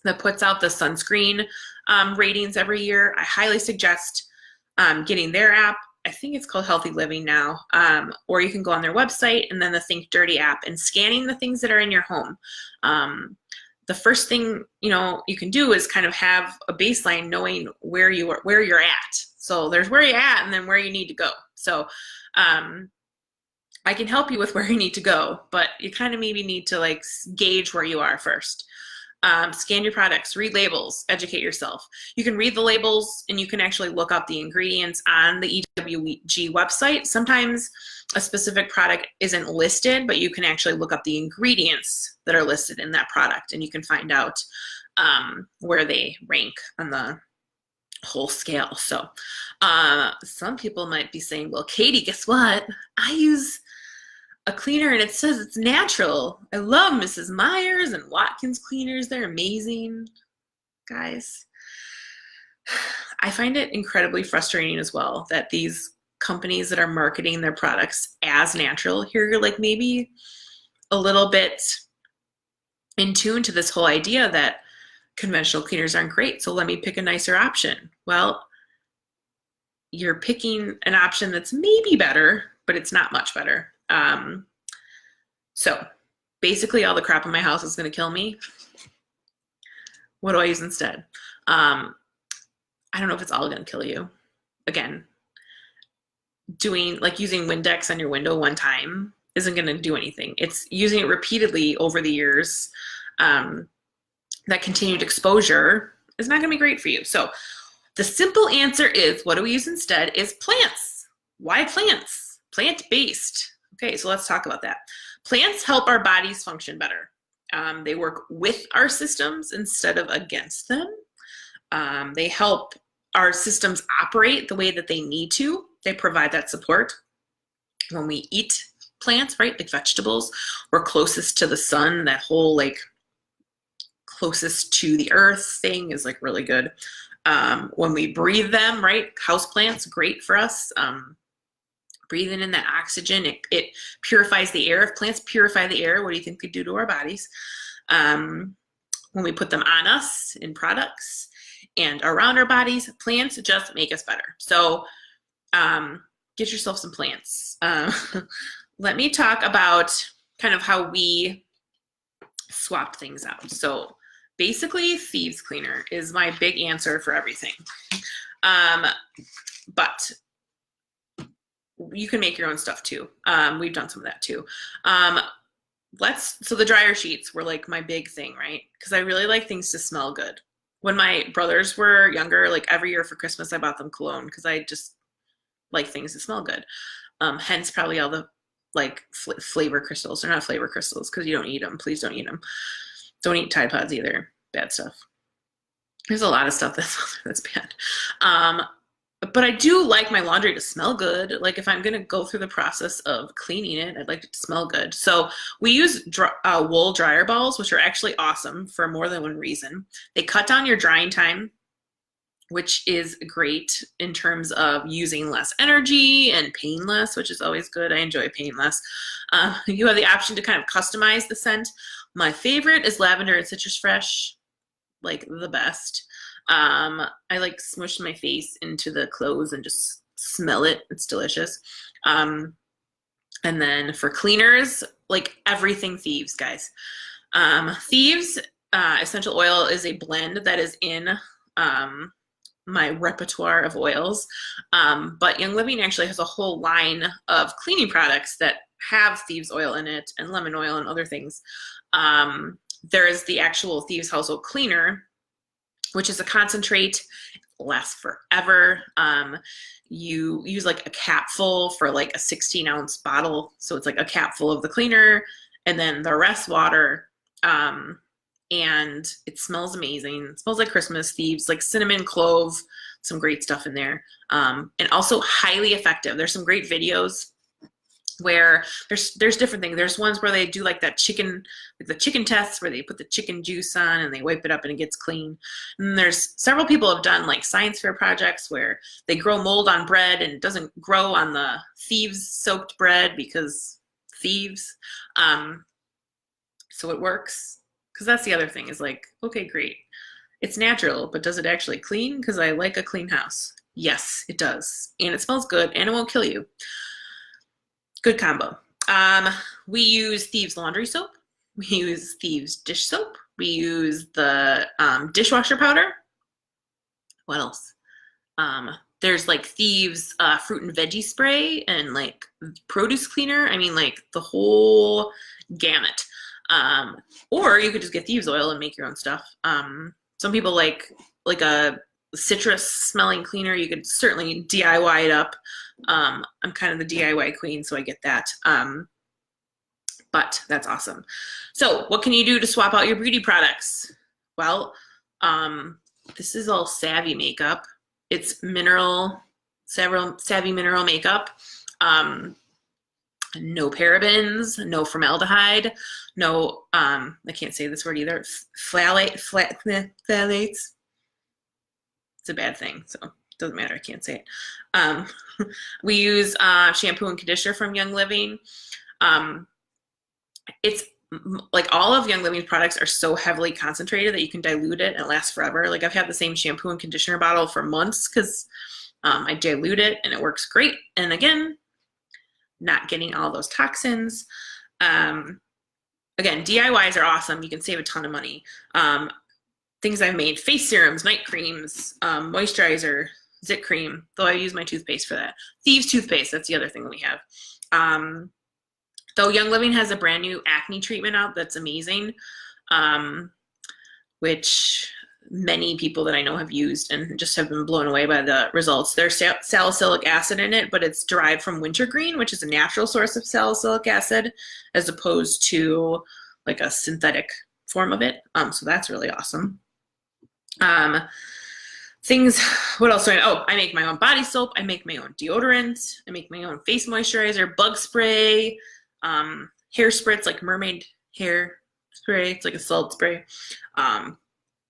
that puts out the sunscreen ratings every year. I highly suggest getting their app. I think it's called Healthy Living now. Or you can go on their website and then the Think Dirty app and scanning the things that are in your home. The first thing you can do is kind of have a baseline knowing where you're at. So there's where you're at and then where you need to go. So I can help you with where you need to go, but you kind of maybe need to like gauge where you are first. Scan your products, read labels, educate yourself. You can read the labels and you can actually look up the ingredients on the EWG website. Sometimes a specific product isn't listed, but you can actually look up the ingredients that are listed in that product and you can find out where they rank on the whole scale. So some people might be saying, well, Katie, guess what? I use a cleaner and it says it's natural. I love Mrs. Meyer's and Watkins cleaners. They're amazing, guys. I find it incredibly frustrating as well that these companies that are marketing their products as natural here, you're like maybe a little bit in tune to this whole idea that conventional cleaners aren't great, so let me pick a nicer option. Well, you're picking an option that's maybe better, but it's not much better. So basically all the crap in my house is going to kill me. What do I use instead? I don't know if it's all going to kill you. Again, using Windex on your window one time isn't going to do anything. It's using it repeatedly over the years. That continued exposure is not going to be great for you. So the simple answer is, what do we use instead is plants. Why plants? Plant-based. Okay, so let's talk about that. Plants help our bodies function better. They work with our systems instead of against them. They help our systems operate the way that they need to. They provide that support. When we eat plants, right, like vegetables, we're closest to the sun. That whole like closest to the earth thing is like really good. When we breathe them, right, houseplants, great for us. Breathing in that oxygen, it purifies the air. If plants purify the air, what do you think they do to our bodies? When we put them on us in products and around our bodies, plants just make us better. So get yourself some plants. Let me talk about kind of how we swapped things out. So basically, thieves cleaner is my big answer for everything. But you can make your own stuff too. We've done some of that too. So the dryer sheets were like my big thing, right? Because I really like things to smell good. When my brothers were younger, like every year for Christmas, I bought them cologne because I just like things to smell good. Hence probably all the like flavor crystals. They're not flavor crystals because you don't eat them. Please don't eat them. Don't eat Tide Pods either. Bad stuff. There's a lot of stuff that's bad. But I do like my laundry to smell good. Like if I'm going to go through the process of cleaning it, I'd like it to smell good. So we use wool dryer balls, which are actually awesome for more than one reason. They cut down your drying time, which is great in terms of using less energy and painless, which is always good. I enjoy painless. You have the option to kind of customize the scent. My favorite is lavender and citrus fresh, like the best. I like smush my face into the clothes and just smell it. It's delicious. And then for cleaners, like everything Thieves, guys. Thieves essential oil is a blend that is in my repertoire of oils. But Young Living actually has a whole line of cleaning products that have thieves oil in it and lemon oil and other things. There is the actual Thieves Household Cleaner, which is a concentrate, lasts forever. You use like a capful for like a 16-ounce bottle. So it's like a capful of the cleaner and then the rest water. And it smells amazing. It smells like Christmas. Thieves, like cinnamon, clove, some great stuff in there. And also highly effective. There's some great videos where there's different things. There's ones where they do like that chicken, like the chicken tests where they put the chicken juice on and they wipe it up and it gets clean. And there's several people have done like science fair projects where they grow mold on bread and it doesn't grow on the thieves soaked bread because thieves. So it works. Because that's the other thing is like, okay, great. It's natural, but does it actually clean? Because I like a clean house. Yes, it does. And it smells good and it won't kill you. Good combo. We use Thieves laundry soap. We use Thieves dish soap. We use the dishwasher powder. What else? There's like Thieves fruit and veggie spray and like produce cleaner. I mean, like the whole gamut. Or you could just get Thieves oil and make your own stuff. Some people like a citrus smelling cleaner. You could certainly DIY it up. I'm kind of the DIY queen, so I get that. But that's awesome. So what can you do to swap out your beauty products? Well, this is all Savvy makeup. It's Savvy mineral makeup. No parabens, no formaldehyde, no, I can't say this word either, phthalates. It's a bad thing, so it doesn't matter, I can't say it. We use shampoo and conditioner from Young Living. It's like all of Young Living's products are so heavily concentrated that you can dilute it and it lasts forever. Like I've had the same shampoo and conditioner bottle for months because I dilute it and it works great. And again, not getting all those toxins. Again, DIYs are awesome. You can save a ton of money. Things I've made, face serums, night creams, moisturizer, zit cream, though I use my toothpaste for that. Thieves toothpaste, that's the other thing that we have. Though Young Living has a brand new acne treatment out that's amazing, which many people that I know have used and just have been blown away by the results. There's salicylic acid in it, but it's derived from wintergreen, which is a natural source of salicylic acid, as opposed to like a synthetic form of it. So that's really awesome. Things, what else do I make my own body soap. I make my own deodorant. I make my own face moisturizer, bug spray, hair spritz, like mermaid hair spray. It's like a salt spray.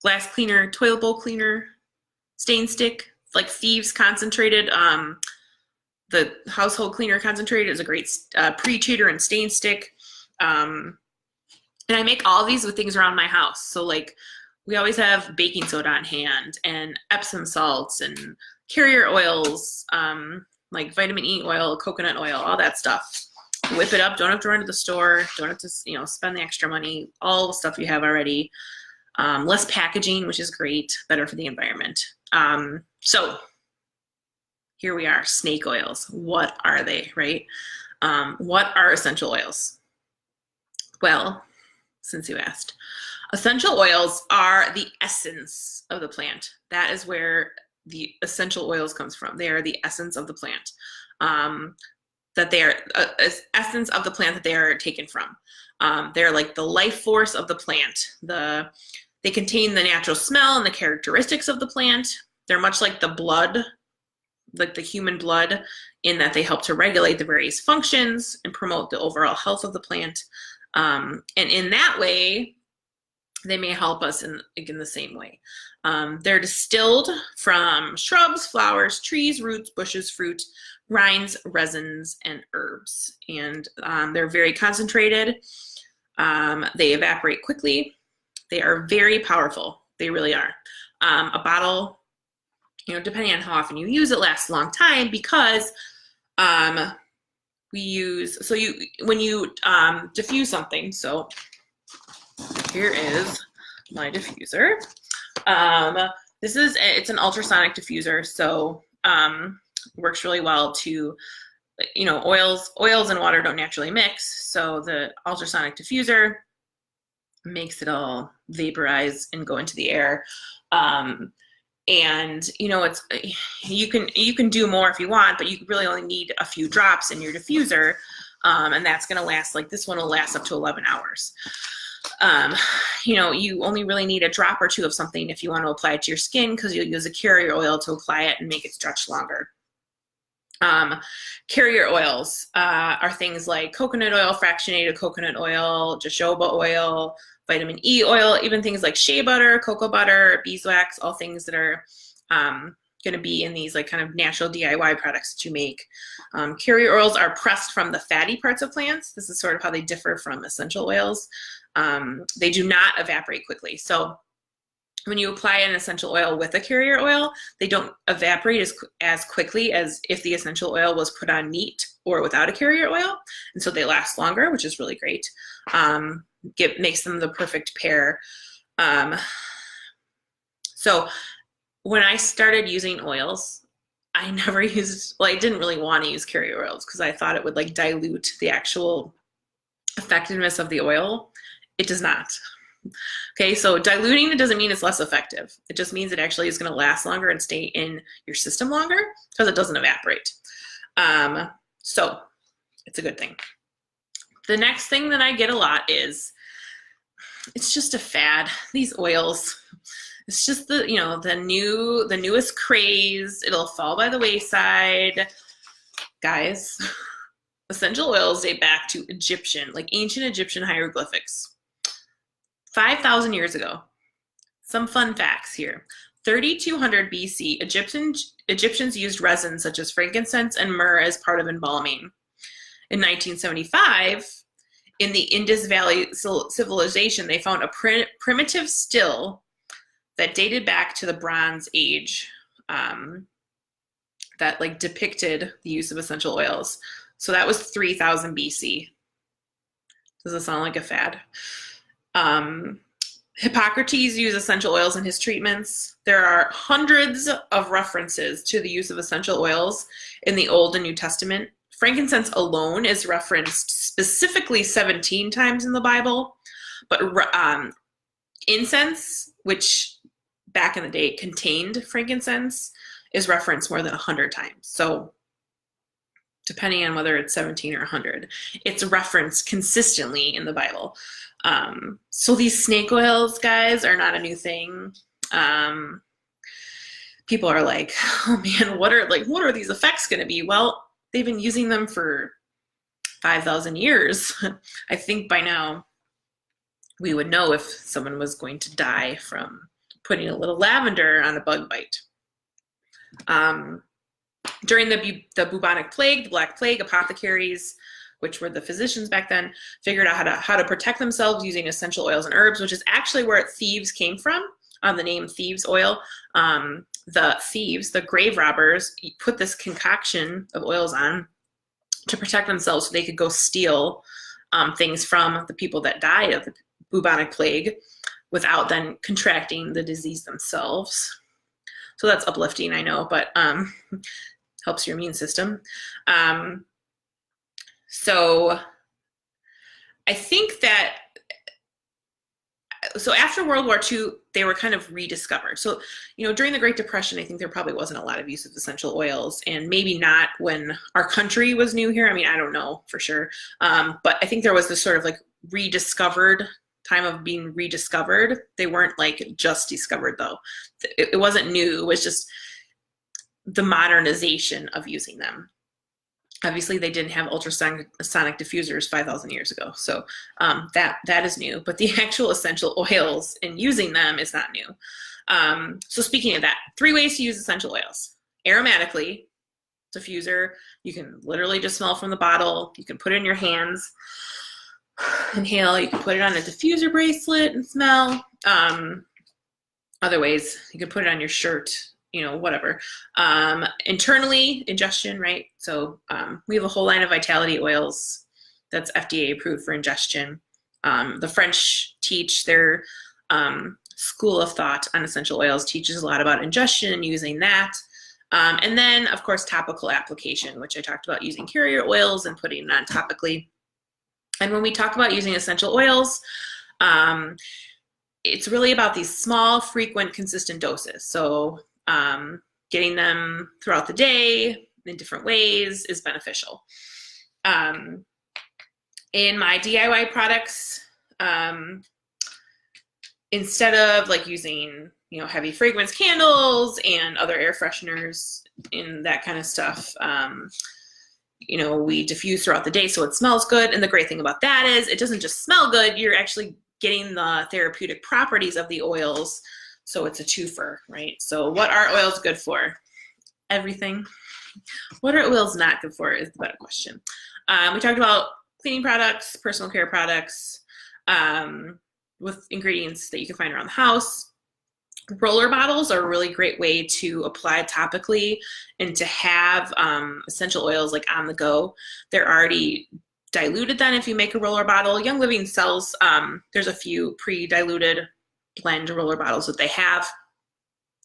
Glass cleaner, toilet bowl cleaner, stain stick, like Thieves concentrated. The household cleaner concentrated is a great pre-treater and stain stick. And I make all these with things around my house. So like we always have baking soda on hand and Epsom salts and carrier oils, like vitamin E oil, coconut oil, all that stuff. Whip it up. Don't have to run to the store. Don't have to, spend the extra money. All the stuff you have already. Less packaging, which is great, better for the environment. So here we are, snake oils. What are they, right? What are essential oils? Well, since you asked, essential oils are the essence of the plant. That is where the essential oils comes from. They are the essence of the plant. That they are essence of the plant that they are taken from. They're like the life force of the plant. They contain the natural smell and the characteristics of the plant. They're much like the blood, like the human blood, in that they help to regulate the various functions and promote the overall health of the plant. And in that way, they may help us in the same way. They're distilled from shrubs, flowers, trees, roots, bushes, fruit, rinds, resins, and herbs. And they're very concentrated. They evaporate quickly. They are very powerful. They really are. A bottle, depending on how often you use it, lasts a long time because when you diffuse something, so here is my diffuser. It's an ultrasonic diffuser, so works really well to, oils and water don't naturally mix, so the ultrasonic diffuser makes it all vaporize and go into the air. And it's you can do more if you want, but you really only need a few drops in your diffuser, and that's going to last, like this one will last up to 11 hours. You only really need a drop or two of something if you want to apply it to your skin, because you'll use a carrier oil to apply it and make it stretch longer. Carrier oils are things like coconut oil, fractionated coconut oil, jojoba oil, vitamin E oil, even things like shea butter, cocoa butter, beeswax, all things that are going to be in these like kind of natural DIY products that you make. Carrier oils are pressed from the fatty parts of plants. This is sort of how they differ from essential oils. They do not evaporate quickly. So when you apply an essential oil with a carrier oil, they don't evaporate as quickly as if the essential oil was put on neat or without a carrier oil. And so they last longer, which is really great. Makes them the perfect pair. So when I started using oils, I never used, I didn't really want to use carrier oils because I thought it would like dilute the actual effectiveness of the oil. It does not. Okay, so diluting it doesn't mean it's less effective. It just means it actually is going to last longer and stay in your system longer because it doesn't evaporate. So it's a good thing. The next thing that I get a lot is, it's just a fad. These oils, it's just the newest craze. It'll fall by the wayside. Guys, essential oils date back to ancient Egyptian hieroglyphics. 5,000 years ago. Some fun facts here. 3200 BC, Egyptians used resins such as frankincense and myrrh as part of embalming. In 1975, in the Indus Valley civilization, they found a primitive still that dated back to the Bronze Age that like depicted the use of essential oils. So that was 3000 BC. Does it sound like a fad? Hippocrates used essential oils in his treatments. There are hundreds of references to the use of essential oils in the Old and New Testament. Frankincense alone is referenced specifically 17 times in the Bible, but incense, which back in the day contained frankincense, is referenced more than 100 times. So depending on whether it's 17 or 100, it's referenced consistently in the Bible. So these snake oils, guys, are not a new thing. People are like, oh man, what are these effects going to be? Well, they've been using them for 5,000 years. I think by now we would know if someone was going to die from putting a little lavender on a bug bite. During the bubonic plague, the Black Plague, apothecaries, which were the physicians back then, figured out how to protect themselves using essential oils and herbs, which is actually where thieves came from, the name thieves oil. The thieves, the grave robbers, put this concoction of oils on to protect themselves so they could go steal things from the people that died of the bubonic plague without then contracting the disease themselves. So that's uplifting, I know, but helps your immune system. So I think that, so after World War II, they were kind of rediscovered. So, during the Great Depression, I think there probably wasn't a lot of use of essential oils, and maybe not when our country was new here. I mean, I don't know for sure. But I think there was this sort of like rediscovered time of being rediscovered. They weren't like just discovered though. It wasn't new. It was just the modernization of using them. Obviously, they didn't have ultrasonic diffusers 5,000 years ago, so that is new. But the actual essential oils and using them is not new. So speaking of that, 3 ways to use essential oils: aromatically, diffuser. You can literally just smell from the bottle. You can put it in your hands, inhale. You can put it on a diffuser bracelet and smell. Other ways, you can put it on your shirt. Whatever. Internally, ingestion, right? So we have a whole line of vitality oils that's FDA approved for ingestion. The French teach their school of thought on essential oils teaches a lot about ingestion and using that. And then, of course, topical application, which I talked about using carrier oils and putting it on topically. And when we talk about using essential oils, it's really about these small, frequent, consistent doses. So getting them throughout the day in different ways is beneficial. In my DIY products, instead of like using, heavy fragrance candles and other air fresheners and that kind of stuff, we diffuse throughout the day so it smells good. And the great thing about that is it doesn't just smell good, you're actually getting the therapeutic properties of the oils. So it's a twofer, right? So what are oils good for? Everything. What are oils not good for is the better question. We talked about cleaning products, personal care products, with ingredients that you can find around the house. Roller bottles are a really great way to apply topically and to have essential oils like on the go. They're already diluted then if you make a roller bottle. Young Living sells, there's a few pre-diluted blend roller bottles that they have.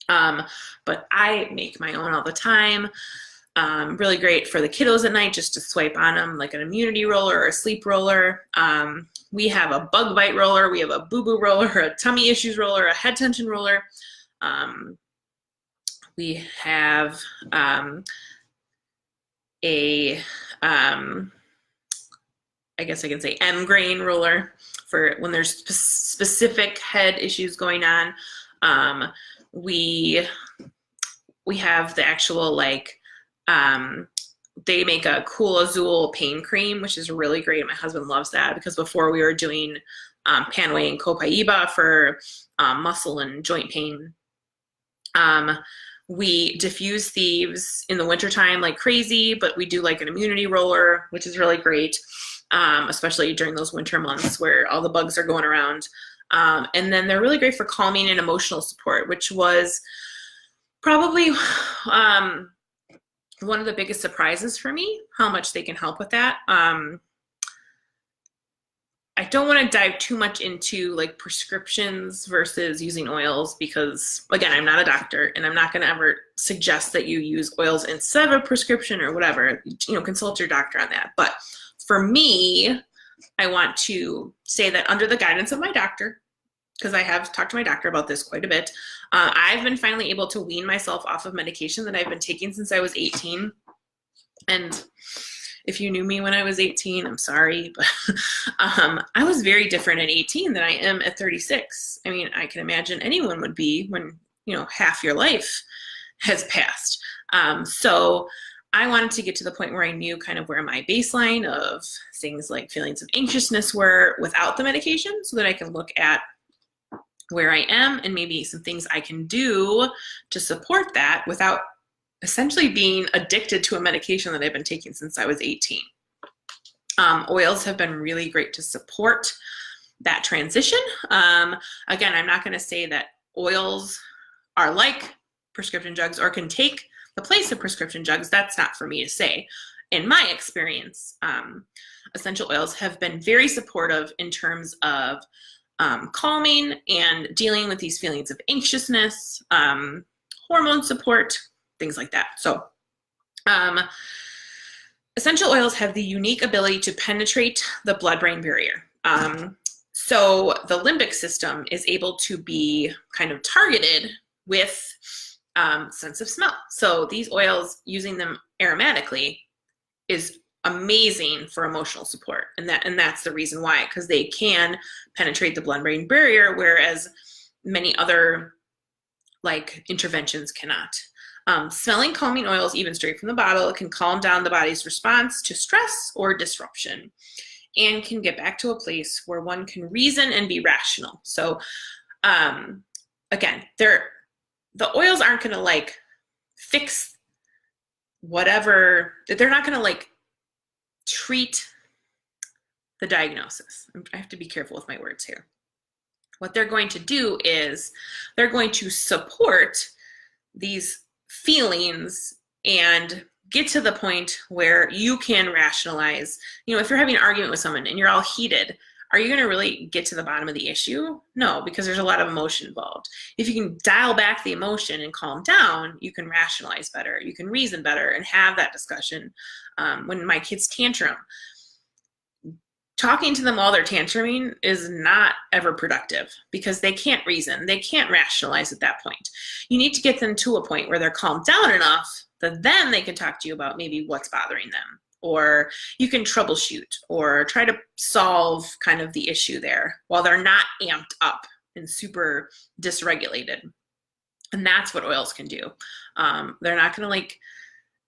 But I make my own all the time. Really great for the kiddos at night just to swipe on them like an immunity roller or a sleep roller. We have a bug bite roller, we have a boo-boo roller, a tummy issues roller, a head tension roller. We have I guess I can say M-grain roller for when there's specific head issues going on. We have the actual they make a Cool Azul pain cream, which is really great. My husband loves that because before we were doing Panway and Copaiba for muscle and joint pain. We diffuse thieves in the wintertime like crazy, but we do like an immunity roller, which is really great, especially during those winter months where all the bugs are going around. And then they're really great for calming and emotional support, which was probably one of the biggest surprises for me, how much they can help with that. I don't want to dive too much into like prescriptions versus using oils because, again, I'm not a doctor and I'm not going to ever suggest that you use oils instead of a prescription or whatever. Consult your doctor on that. But for me, I want to say that under the guidance of my doctor, because I have talked to my doctor about this quite a bit, I've been finally able to wean myself off of medication that I've been taking since I was 18. And if you knew me when I was 18, I'm sorry, but I was very different at 18 than I am at 36. I mean, I can imagine anyone would be when, half your life has passed. So I wanted to get to the point where I knew kind of where my baseline of things like feelings of anxiousness were without the medication so that I can look at where I am and maybe some things I can do to support that without essentially being addicted to a medication that I've been taking since I was 18. Oils have been really great to support that transition. Again, I'm not going to say that oils are like prescription drugs or can take the place of prescription drugs. That's not for me to say. In my experience, essential oils have been very supportive in terms of calming and dealing with these feelings of anxiousness, hormone support, things like that. So essential oils have the unique ability to penetrate the blood-brain barrier. So the limbic system is able to be kind of targeted with sense of smell. So these oils, using them aromatically, is amazing for emotional support. And that's the reason why, because they can penetrate the blood-brain barrier, whereas many other interventions cannot. Smelling calming oils, even straight from the bottle, can calm down the body's response to stress or disruption and can get back to a place where one can reason and be rational. So again, the oils aren't going to fix whatever, they're not going to treat the diagnosis. I have to be careful with my words here. What they're going to do is they're going to support these feelings and get to the point where you can rationalize. If you're having an argument with someone and you're all heated, Are you going to really get to the bottom of the issue? No, because there's a lot of emotion involved. If you can dial back the emotion and calm down, you can rationalize better, you can reason better, and have that discussion. When my kids tantrum, talking to them while they're tantruming is not ever productive because they can't reason, they can't rationalize at that point. You need to get them to a point where they're calmed down enough that then they can talk to you about maybe what's bothering them, or you can troubleshoot or try to solve kind of the issue there while they're not amped up and super dysregulated. And that's what oils can do. They're not going to like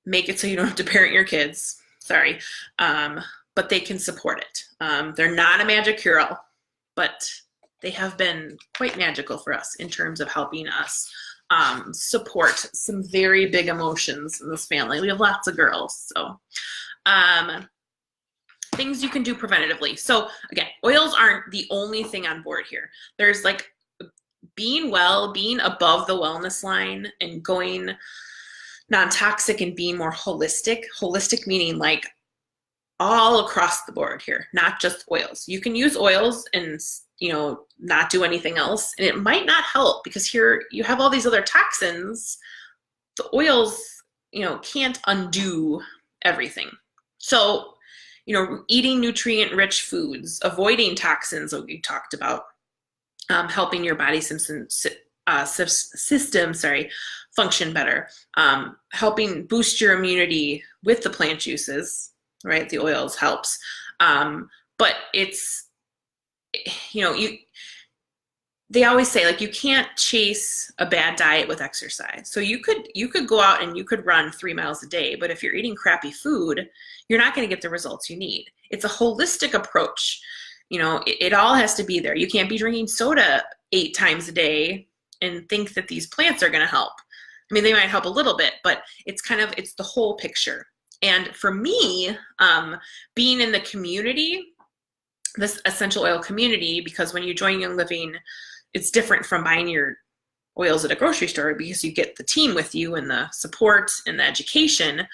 make it so you don't have to parent your kids, sorry, but they can support it. They're not a magic cure-all, but they have been quite magical for us in terms of helping us support some very big emotions in this family. We have lots of girls, so things you can do preventatively. So again, oils aren't the only thing on board here. There's like being well, being above the wellness line and going non-toxic and being more holistic. Holistic meaning like all across the board here, not just oils. You can use oils and, you know, not do anything else, and it might not help because here you have all these other toxins. The oils, you know, can't undo everything. So, you know, eating nutrient-rich foods, avoiding toxins that we talked about, helping your body system, function better, helping boost your immunity with the plant juices, right? The oils helps. But it's, you know, they always say like you can't chase a bad diet with exercise. So you could go out and you could run 3 miles a day, but if you're eating crappy food, you're not going to get the results you need. It's a holistic approach. You know, it all has to be there. You can't be drinking soda 8 times a day and think that these plants are going to help. I mean, they might help a little bit, but it's the whole picture. And for me, being in the community, this essential oil community, because when you join Young Living, it's different from buying your oils at a grocery store because you get the team with you and the support and the education.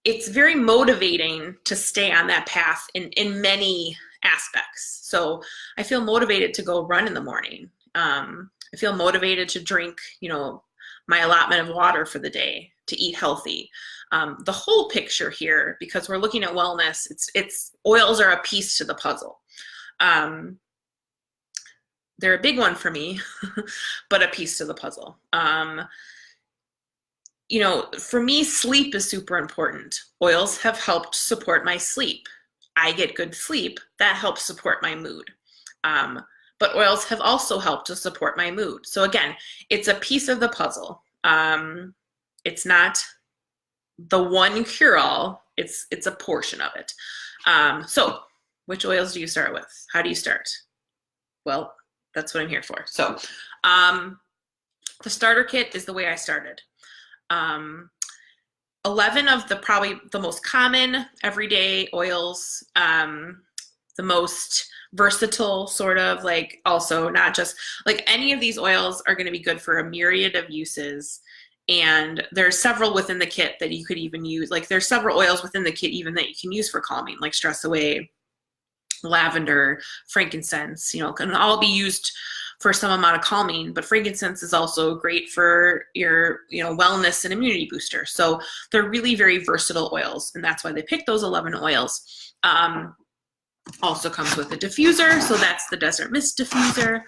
It's very motivating to stay on that path in many aspects. So I feel motivated to go run in the morning. I feel motivated to drink, you know, my allotment of water for the day, to eat healthy. The whole picture here, because we're looking at wellness, it's oils are a piece to the puzzle. They're a big one for me, but a piece to the puzzle. You know, for me, sleep is super important. Oils have helped support my sleep. I get good sleep. That helps support my mood. But oils have also helped to support my mood. So again, it's a piece of the puzzle. It's not the one cure-all. It's a portion of it. So which oils do you start with? How do you start? Well, that's what I'm here for. So the starter kit is the way I started. 11 of probably the most common everyday oils, the most versatile sort of, like, also not just like any of these oils are going to be good for a myriad of uses. And there's several within the kit that you could even use. Like there's several oils within the kit even that you can use for calming, like stress away, lavender, frankincense, you know, can all be used for some amount of calming, but frankincense is also great for your, you know, wellness and immunity booster. So they're really very versatile oils, and that's why they picked those 11 oils. Also comes with a diffuser, so that's the Desert Mist diffuser.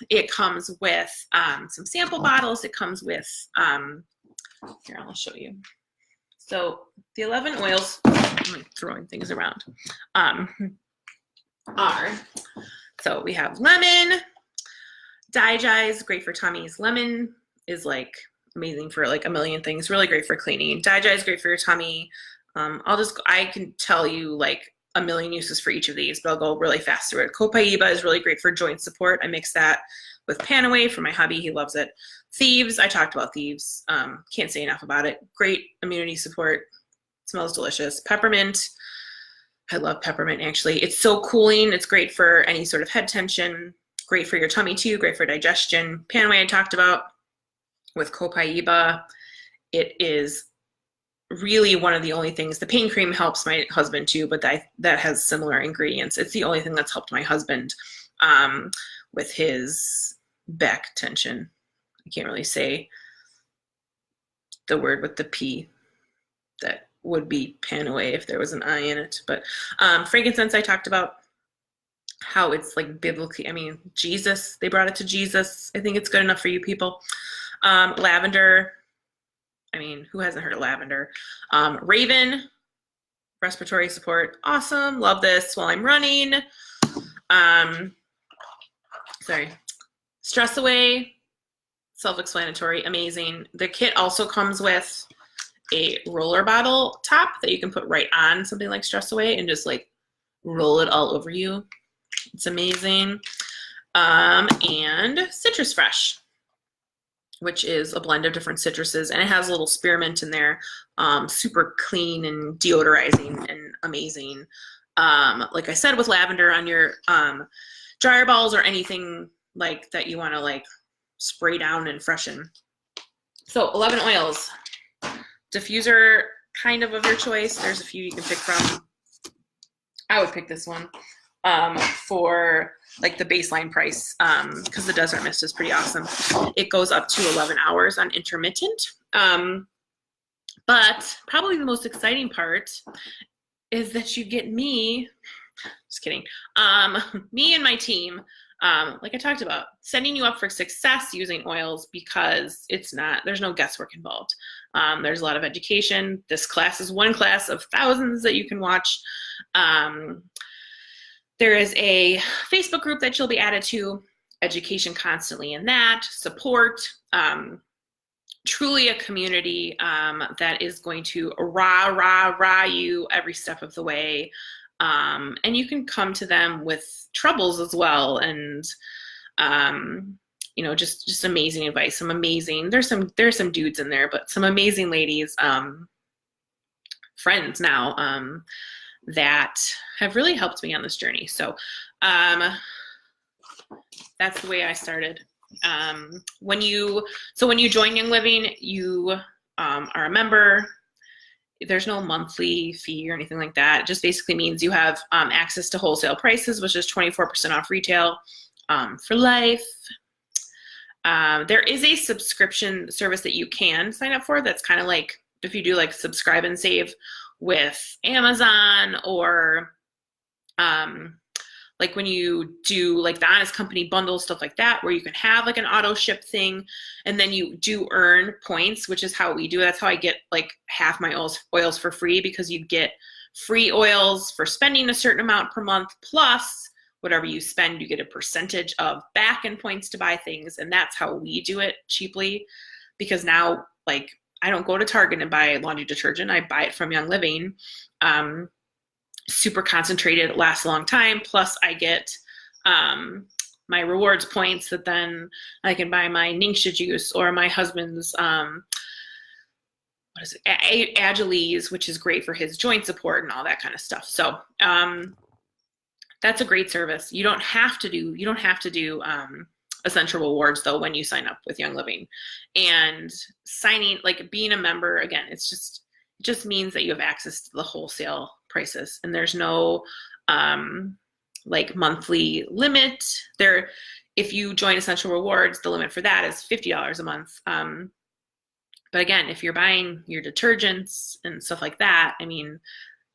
It comes with some sample bottles. It comes with, here, I'll show you. So the 11 oils, I'm throwing things around, are, so we have lemon, Digest, great for tummies. Lemon is like amazing for like a million things, really great for cleaning. Digest, great for your tummy. I can tell you like a million uses for each of these, but I'll go really fast through it. Copaiba is really great for joint support. I mix that with Panaway for my hubby. He loves it. Thieves, I talked about Thieves. Can't say enough about it. Great immunity support. Smells delicious. Peppermint. I love peppermint, actually. It's so cooling. It's great for any sort of head tension. Great for your tummy, too. Great for digestion. Panaway I talked about with Copaiba. It is really one of the only things. The pain cream helps my husband too, but that has similar ingredients. It's the only thing that's helped my husband with his back tension. I can't really say the word with the P. That would be Panaway if there was an I in it. But frankincense, I talked about how it's like biblically. I mean, Jesus, they brought it to Jesus. I think it's good enough for you people. Lavender. I mean, who hasn't heard of lavender? Raven, respiratory support. Awesome. Love this while I'm running. Stress away. Self-explanatory. Amazing. The kit also comes with a roller bottle top that you can put right on something like Stress Away and just like roll it all over you. It's amazing. And Citrus Fresh, which is a blend of different citruses, and it has a little spearmint in there. Super clean and deodorizing and amazing. Like I said, with lavender on your dryer balls or anything like that you want to like spray down and freshen. So 11 oils. Diffuser kind of your choice. There's a few you can pick from. I would pick this one for like the baseline price because the Desert Mist is pretty awesome. It goes up to 11 hours on intermittent. But probably the most exciting part is that you get me, just kidding, me and my team, like I talked about, setting you up for success using oils because there's no guesswork involved. There's a lot of education. This class is one class of thousands that you can watch. There is a Facebook group that you'll be added to, education constantly in that, support, truly a community that is going to rah you every step of the way. And you can come to them with troubles as well. And, just amazing advice. Some amazing, there's some dudes in there, but some amazing ladies, friends now, that have really helped me on this journey. So, that's the way I started. When you join Young Living, you are a member. There's no monthly fee or anything like that. It just basically means you have access to wholesale prices, which is 24% off retail for life. There is a subscription service that you can sign up for. That's kind of like if you do like subscribe and save with Amazon, or like when you do like the Honest Company bundle, stuff like that, where you can have like an auto ship thing, and then you do earn points, which is how we do it. That's how I get like half my oils for free, because you get free oils for spending a certain amount per month, plus whatever you spend, you get a percentage of back and points to buy things. And that's how we do it cheaply, because now like I don't go to Target and buy laundry detergent. I buy it from Young Living. Super concentrated, lasts a long time. Plus I get my rewards points that then I can buy my Ningxia juice or my husband's Agilese, which is great for his joint support and all that kind of stuff. So that's a great service. You don't have to do Essential Rewards though when you sign up with Young Living. And being a member, again, it just means that you have access to the wholesale prices, and there's no like monthly limit there. If you join Essential Rewards, the limit for that is $50 a month. But again, if you're buying your detergents and stuff like that, I mean,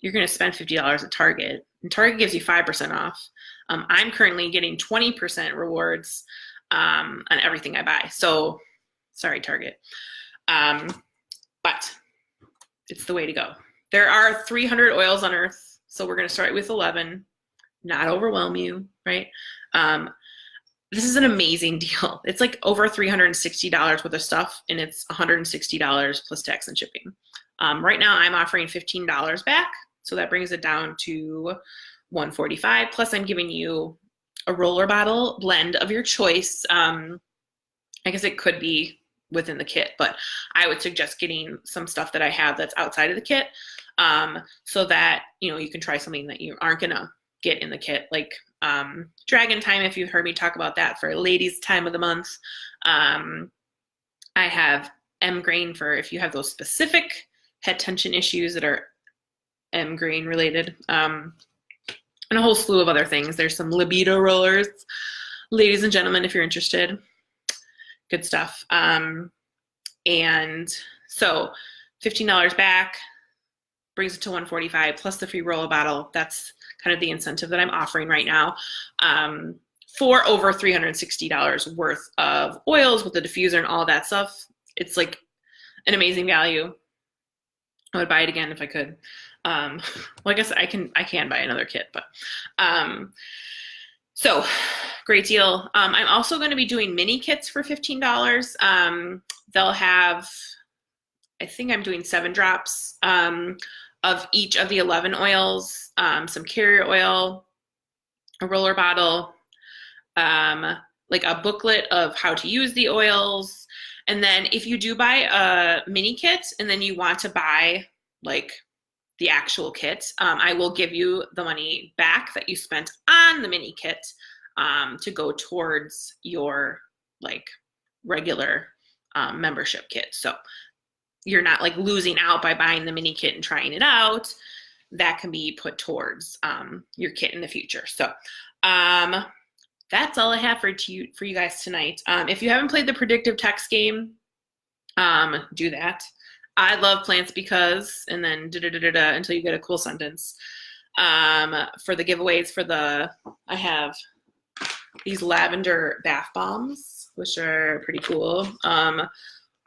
you're going to spend $50 at Target, and Target gives you 5% off. I'm currently getting 20% rewards on everything I buy. So sorry, Target. But it's the way to go. There are 300 oils on earth. So we're going to start with 11, not overwhelm you, right? This is an amazing deal. It's like over $360 worth of stuff, and it's $160 plus tax and shipping. Right now I'm offering $15 back. So that brings it down to $145. Plus I'm giving you a roller bottle blend of your choice. I guess it could be within the kit, but I would suggest getting some stuff that I have that's outside of the kit, so that you can try something that you aren't gonna get in the kit, like Dragon Time, if you've heard me talk about that, for ladies' time of the month. I have M Grain for if you have those specific head tension issues that are grain related, and a whole slew of other things. There's some libido rollers, ladies and gentlemen, if you're interested. Good stuff. And so $15 back brings it to $145 plus the free roll bottle. That's kind of the incentive that I'm offering right now, for over $360 worth of oils with the diffuser and all that stuff. It's like an amazing value. I would buy it again if I could. Well, I guess I can buy another kit, but so great deal. I'm also going to be doing mini kits for $15. They'll have, I think I'm doing 7 drops of each of the 11 oils, some carrier oil, a roller bottle, like a booklet of how to use the oils. And then if you do buy a mini kit and then you want to buy like the actual kit, I will give you the money back that you spent on the mini kit to go towards your like regular membership kit. So you're not like losing out by buying the mini kit and trying it out. That can be put towards your kit in the future. So that's all I have for you guys tonight. If you haven't played the predictive text game, do that. I love plants because, and then until you get a cool sentence. For the giveaways I have these lavender bath bombs, which are pretty cool.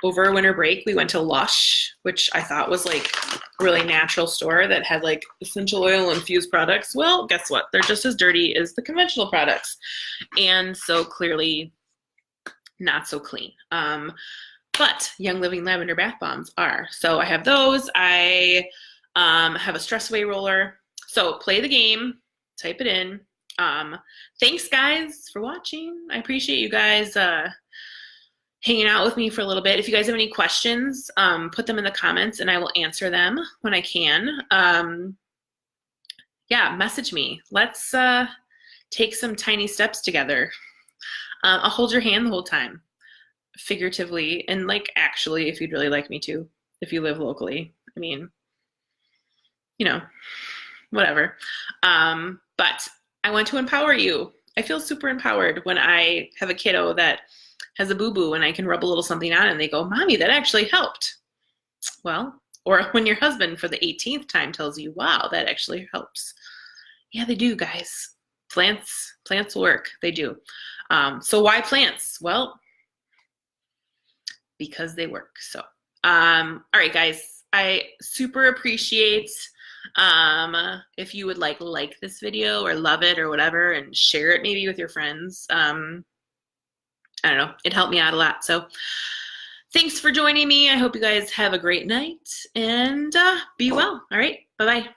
Over winter break, we went to Lush, which I thought was like a really natural store that had like essential oil infused products. Well, guess what? They're just as dirty as the conventional products. And so clearly not so clean. But Young Living Lavender Bath Bombs are. So I have those. I have a stress away roller. So play the game, type it in. Thanks guys for watching. I appreciate you guys hanging out with me for a little bit. If you guys have any questions, put them in the comments and I will answer them when I can. Yeah, message me. Let's take some tiny steps together. I'll hold your hand the whole time, figuratively, and like actually, if you'd really like me to, if you live locally. I mean, you know, whatever. But I want to empower you. I feel super empowered when I have a kiddo that has a boo-boo and I can rub a little something on and they go, Mommy, that actually helped. Well, or when your husband for the 18th time tells you, wow, that actually helps. Yeah, they do, guys. Plants work. They do. So why plants? Well, because they work. So, all right, guys, I super appreciate if you would like this video or love it or whatever and share it maybe with your friends. I don't know, it helped me out a lot. So thanks for joining me. I hope you guys have a great night and be well. All right, bye-bye.